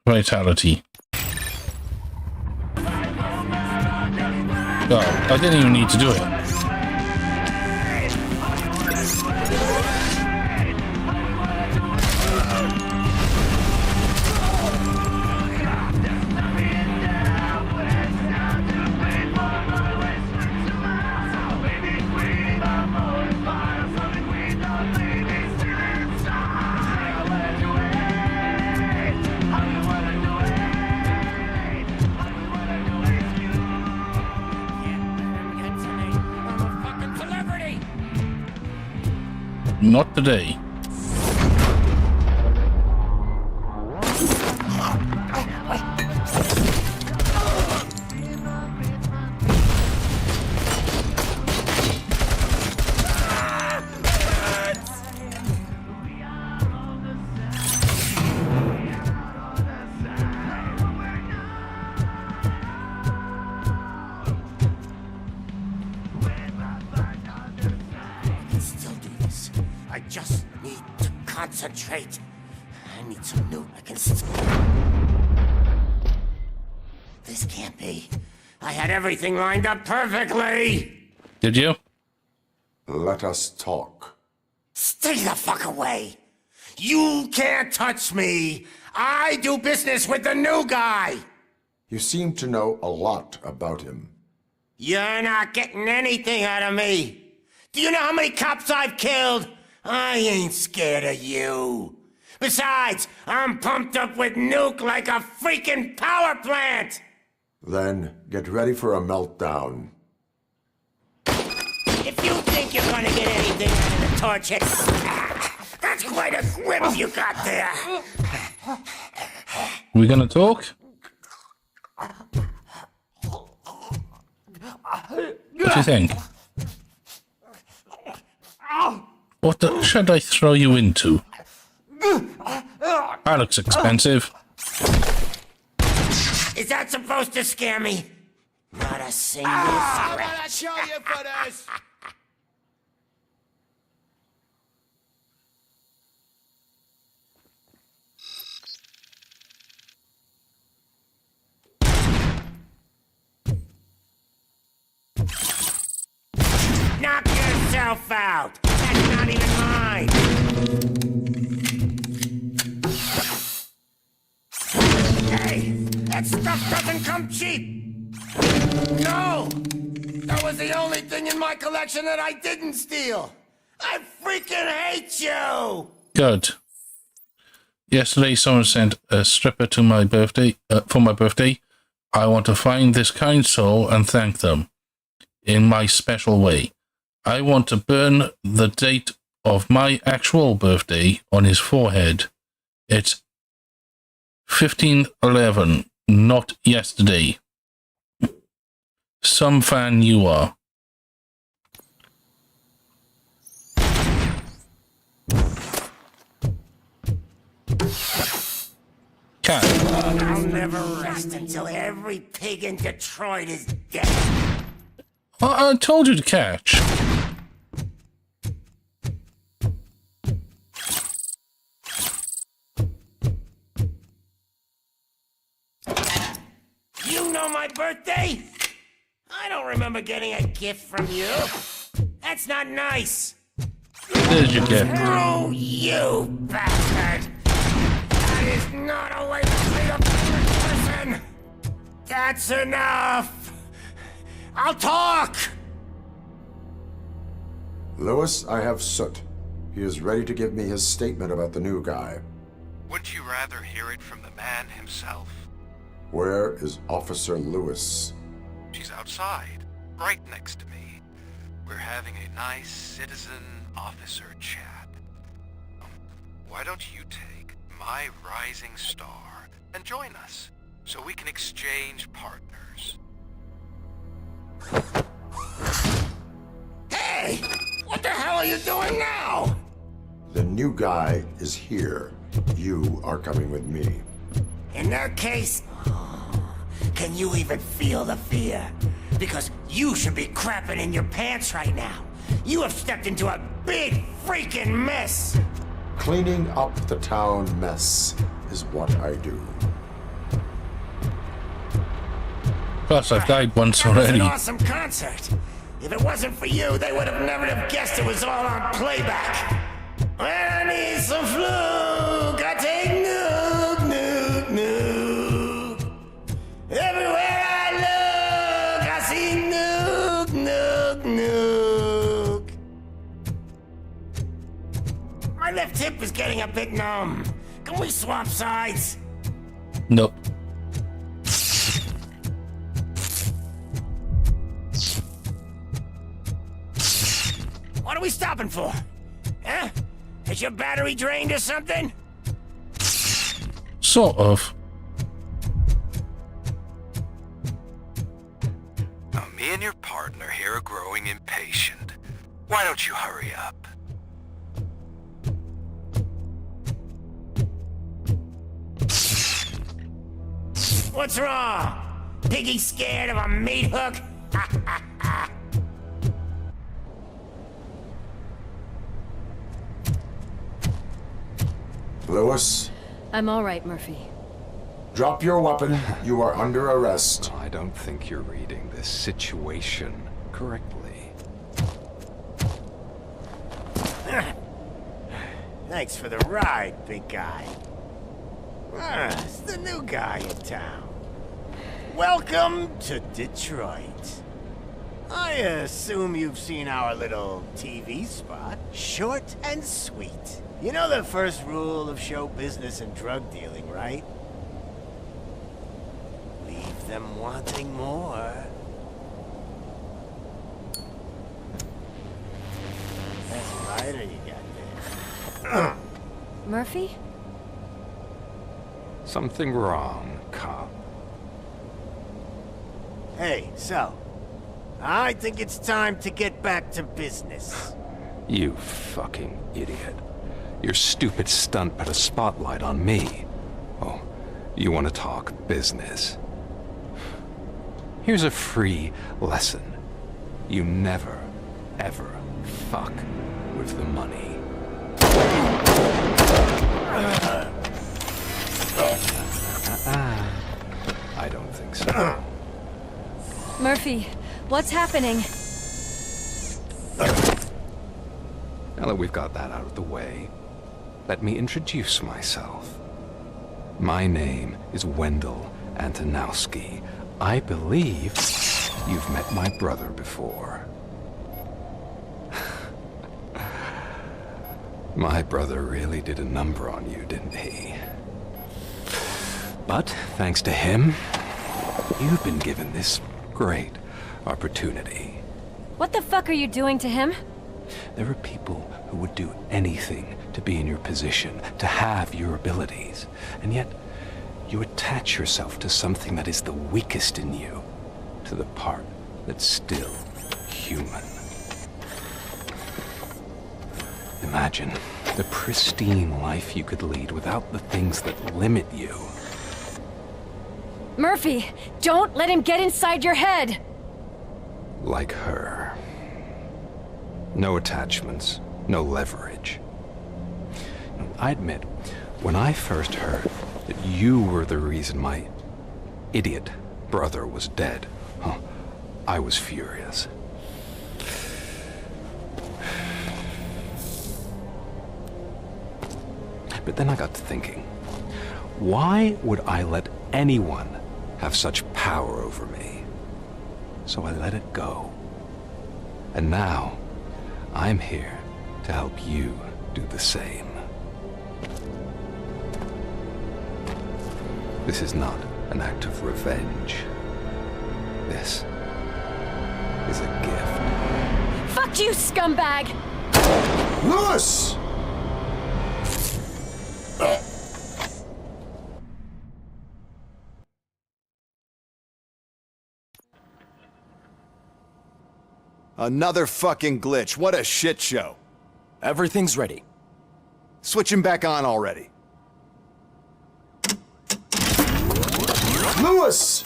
Vitality. Oh, I didn't even need to do it. Not today. Concentrate. I need some new. I can. This can't be. I had everything lined up perfectly. Did you? Let us talk. Stay the fuck away. You can't touch me! I do business with the new guy! You seem to know a lot about him. You're not getting anything out of me! Do you know how many cops I've killed? I ain't scared of you. Besides, I'm pumped up with nuke like a freaking power plant! Then get ready for a meltdown. If you think you're gonna get anything out of the torch head, that's quite a grip you got there. We gonna talk? What do you think? What the should I throw you into? That looks expensive. Is that supposed to scare me? Not a single scratch. I'm gonna show you for this! Knock yourself out! That's not even mine! Hey! That stuff doesn't come cheap! No! That was the only thing in my collection that I didn't steal! I freaking hate you! Good. Yesterday someone sent a stripper to my birthday, for my birthday. I want to find this kind soul and thank them in my special way. I want to burn the date of my actual birthday on his forehead. It's 15/11, not yesterday. Some fan you are. Cat. I'll never rest until every pig in Detroit is dead. I told you to catch. You know my birthday? I don't remember getting a gift from you. That's not nice. There's your gift. Screw you, bastard! That is not a way to treat a person! That's enough! I'll talk! Lewis, I have Soot. He is ready to give me his statement about the new guy. Wouldn't you rather hear it from the man himself? Where is Officer Lewis? She's outside, right next to me. We're having a nice citizen-officer chat. Why don't you take my rising star and join us, so we can exchange partners? Hey! What the hell are you doing now? The new guy is here. You are coming with me. In that case, can you even feel the fear? Because you should be crapping in your pants right now. You have stepped into a big freaking mess. Cleaning up the town mess is what I do. Plus, I've died once That was already. an awesome concert. If it wasn't for you, they would have never have guessed it was all on playback. When I need some fluke, I take nuke, nuke, nuke. Everywhere I look, I see nuke, nuke, nuke. My left hip is getting a bit numb. Can we swap sides? Nope. What are we stopping for? Huh? Is your battery drained or something? Sort of. Now, me and your partner here are growing impatient. Why don't you hurry up? What's wrong? Piggy scared of a meat hook? Lewis, I'm all right, Murphy. drop your weapon. You are under arrest. I don't think you're reading this situation correctly. Thanks for the ride, big guy. It's the new guy in town. Welcome to Detroit. I assume you've seen our little TV spot. Short and sweet. You know the first rule of show business and drug dealing, right? Leave them wanting more. That's a lighter you got there. Murphy? Something wrong, cop. Hey, so, I think it's time to get back to business. You fucking idiot. Your stupid stunt put a spotlight on me. Oh, you want to talk business? Here's a free lesson. You never, ever fuck with the money. I don't think so. Murphy, what's happening? Now that we've got that out of the way, let me introduce myself. My name is Wendell Antonowski. I believe you've met my brother before. My brother really did a number on you, didn't he? But thanks to him, you've been given this great opportunity. What the fuck are you doing to him? There are people who would do anything to be in your position, to have your abilities, and yet you attach yourself to something that is the weakest in you, to the part that's still human. Imagine the pristine life you could lead without the things that limit you. Murphy, don't let him get inside your head! Like her. No attachments, no leverage. I admit, when I first heard that you were the reason my idiot brother was dead, I was furious. But then I got to thinking, why would I let anyone have such power over me? So I let it go. And now, I'm here to help you do the same. This is not an act of revenge. This is a gift. Fuck you, scumbag! Lewis! Another fucking glitch. What a shit show. Everything's ready. Switch him back on already. Lewis!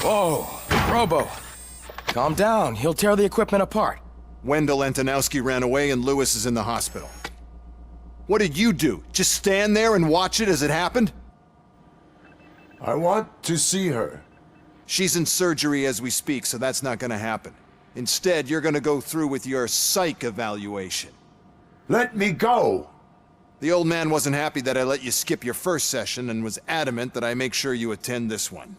Whoa, Robo. Calm down. He'll tear the equipment apart. Wendell Antonowski ran away and Lewis is in the hospital. What did you do? Just stand there and watch it as it happened? I want to see her. She's in surgery as we speak, so that's not gonna happen. Instead, you're gonna go through with your psych evaluation. Let me go! The old man wasn't happy that I let you skip your first session and was adamant that I make sure you attend this one.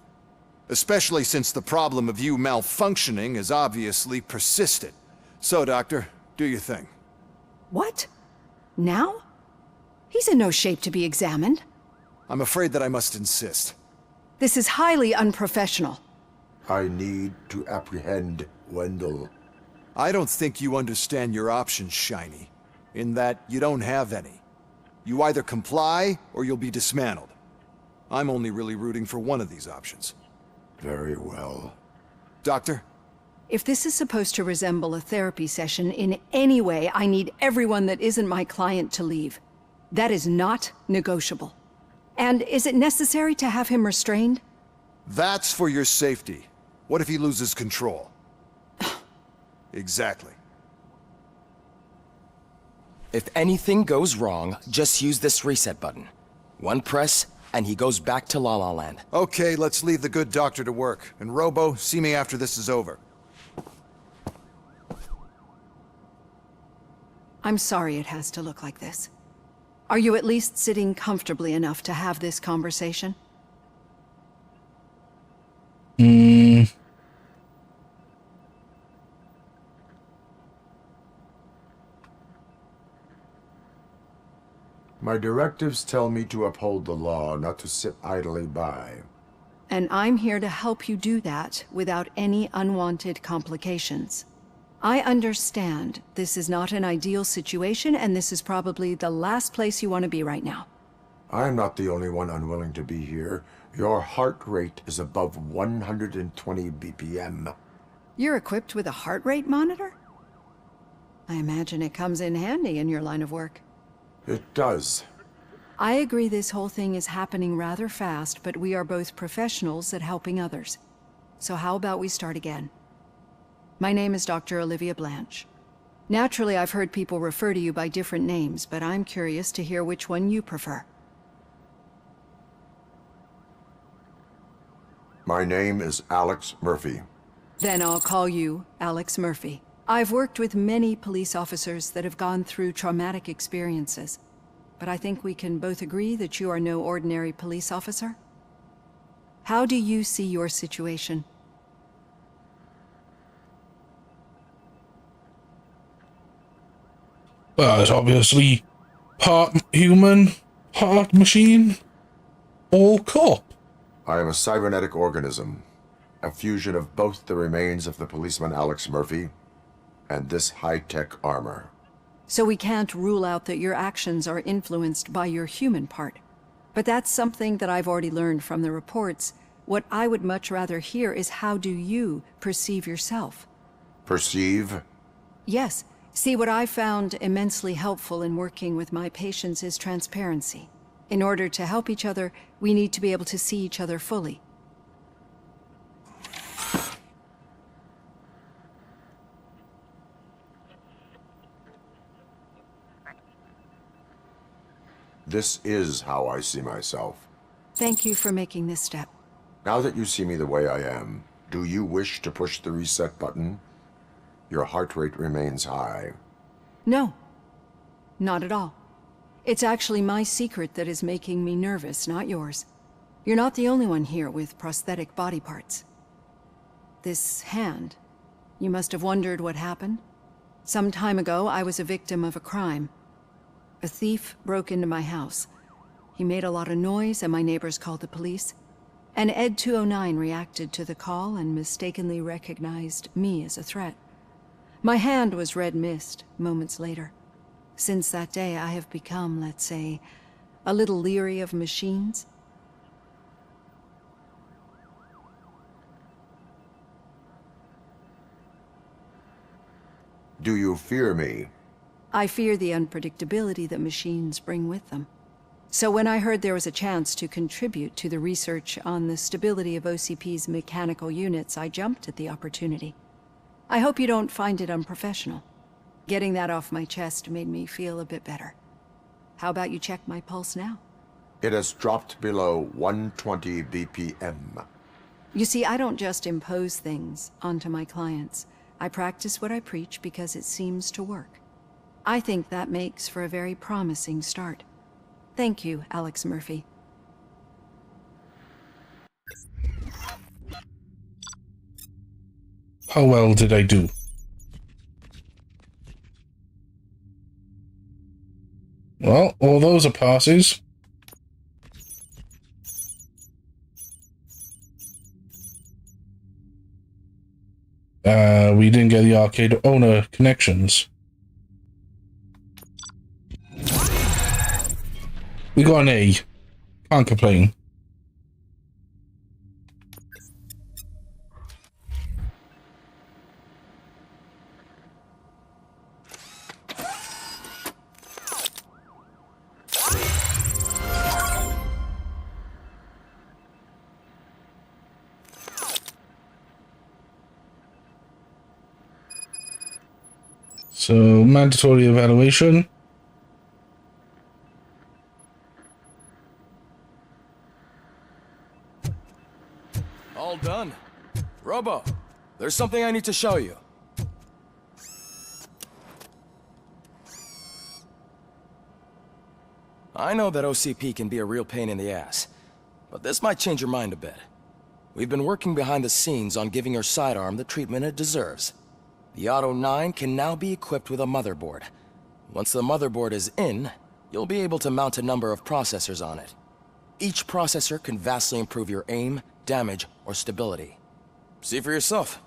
Especially since the problem of you malfunctioning has obviously persisted. So, Doctor, do your thing. What? Now? He's in no shape to be examined. I'm afraid that I must insist. This is highly unprofessional. I need to apprehend Wendell. I don't think you understand your options, Shiny. In that you don't have any. You either comply, or you'll be dismantled. I'm only really rooting for one of these options. Very well. Doctor? If this is supposed to resemble a therapy session in any way, I need everyone that isn't my client to leave. That is not negotiable. And is it necessary to have him restrained? That's for your safety. What if he loses control? Exactly. If anything goes wrong, just use this reset button. One press, and he goes back to La La Land. Okay, let's leave the good doctor to work. And Robo, see me after this is over. I'm sorry it has to look like this. Are you at least sitting comfortably enough to have this conversation? My directives tell me to uphold the law, not to sit idly by. And I'm here to help you do that without any unwanted complications. I understand this is not an ideal situation, and this is probably the last place you want to be right now. I'm not the only one unwilling to be here. Your heart rate is above 120 BPM. You're equipped with a heart rate monitor? I imagine it comes in handy in your line of work. It does. I agree this whole thing is happening rather fast, but we are both professionals at helping others. So how about we start again? My name is Dr. Olivia Blanche. Naturally, I've heard people refer to you by different names, but I'm curious to hear which one you prefer. My name is Alex Murphy. Then I'll call you Alex Murphy. I've worked with many police officers that have gone through traumatic experiences, but I think we can both agree that you are no ordinary police officer. How do you see your situation? Well, it's obviously part human, part machine, all cop. I am a cybernetic organism, a fusion of both the remains of the policeman Alex Murphy and this high-tech armor. So we can't rule out that your actions are influenced by your human part. But that's something that I've already learned from the reports. What I would much rather hear is how do you perceive yourself? Perceive? Yes. See, what I found immensely helpful in working with my patients is transparency. In order to help each other, we need to be able to see each other fully. This is how I see myself. Thank you for making this step. Now that you see me the way I am, do you wish to push the reset button? Your heart rate remains high. No, not at all. It's actually my secret that is making me nervous, not yours. You're not the only one here with prosthetic body parts. This hand, you must have wondered what happened. Some time ago, I was a victim of a crime. A thief broke into my house. He made a lot of noise and my neighbors called the police. And Ed 209 reacted to the call and mistakenly recognized me as a threat. My hand was red mist moments later. Since that day, I have become, let's say, a little leery of machines. Do you fear me? I fear the unpredictability that machines bring with them. So when I heard there was a chance to contribute to the research on the stability of OCP's mechanical units, I jumped at the opportunity. I hope you don't find it unprofessional. Getting that off my chest made me feel a bit better. How about you check my pulse now? It has dropped below 120 BPM. You see, I don't just impose things onto my clients. I practice what I preach because it seems to work. I think that makes for a very promising start. Thank you, Alex Murphy. How well did I do? Well, all those are passes. We didn't get the arcade owner connections. We got an A. Can't complain. So, mandatory evaluation. All done. Robo, there's something I need to show you. I know that OCP can be a real pain in the ass, but this might change your mind a bit. We've been working behind the scenes on giving her sidearm the treatment it deserves. The Auto 9 can now be equipped with a motherboard. Once the motherboard is in, you'll be able to mount a number of processors on it. Each processor can vastly improve your aim, damage, or stability. See for yourself.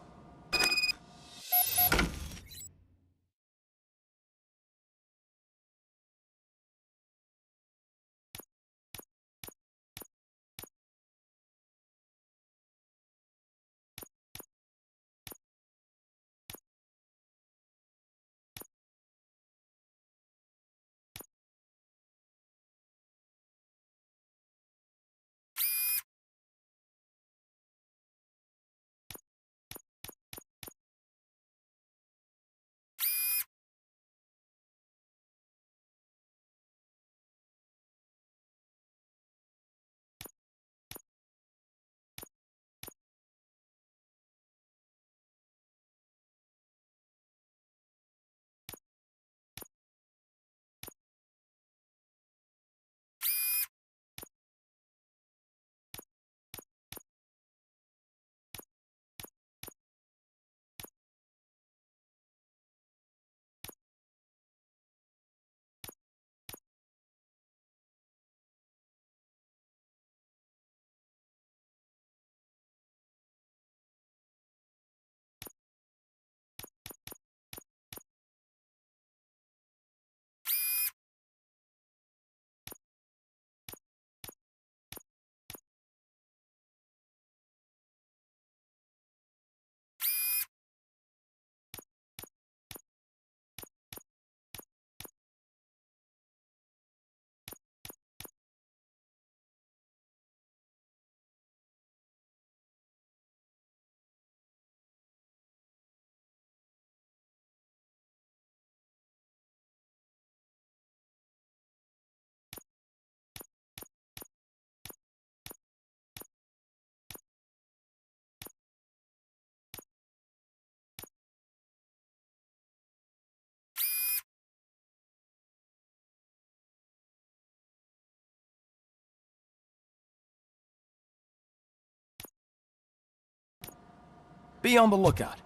Be on the lookout.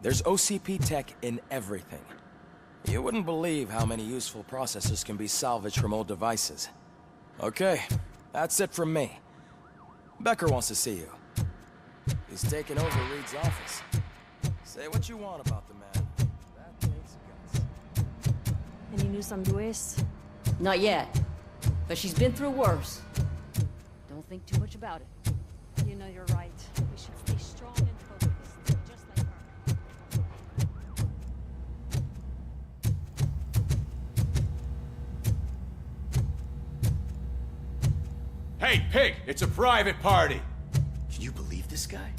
There's OCP tech in everything. You wouldn't believe how many useful processors can be salvaged from old devices. Okay, that's it from me. Becker wants to see you. He's taking over Reed's office. Say what you want about the man. That takes guts. Any news on Luis? Not yet, but she's been through worse. Don't think too much about it. You know you're right. We should stay strong and focused, just like her. Hey, Pig! It's a private party! Can you believe this guy?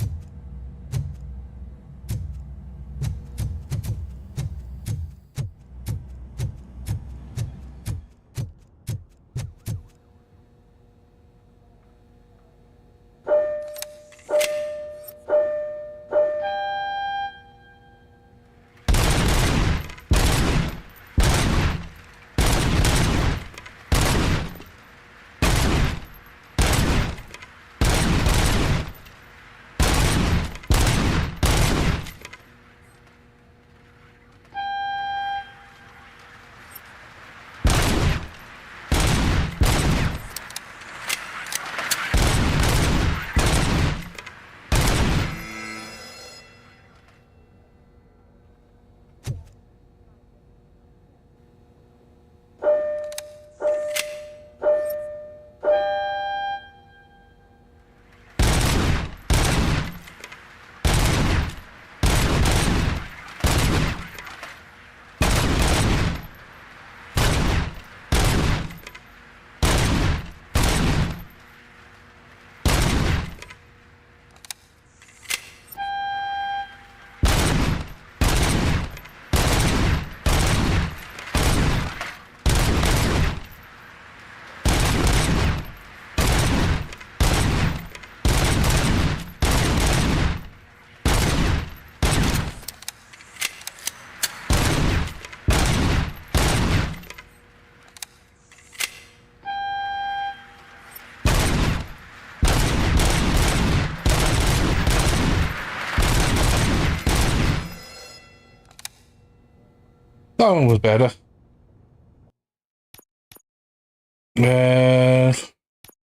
That one was better.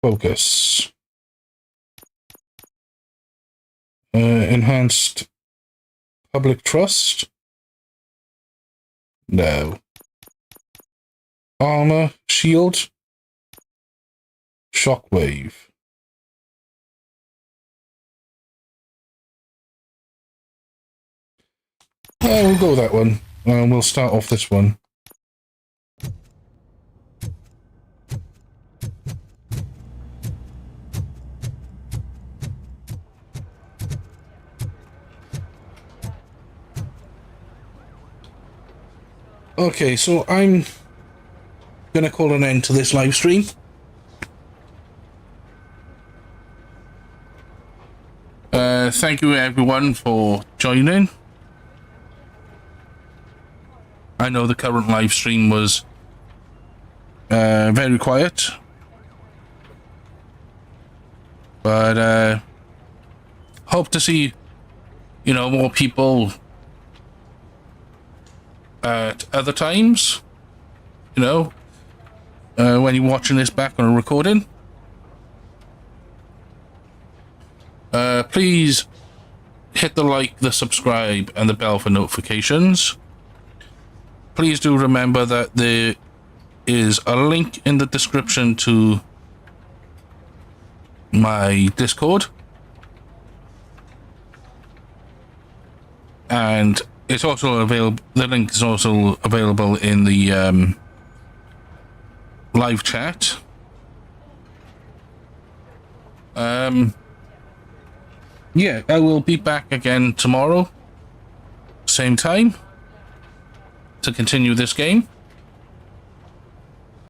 Focus. Enhanced public trust? No. Armor, shield, shockwave. We'll go with that one. And we'll start off this one. Okay, so I'm gonna call an end to this live stream. Thank you everyone for joining. I know the current live stream was very quiet, but hope to see, you know, more people at other times, you know, when you're watching this back on a recording. Please hit the like, the subscribe, and the bell for notifications. Please do remember that there is a link in the description to my Discord. And it's also available, the link is also available in the live chat. Yeah, I will be back again tomorrow, same time, to continue this game.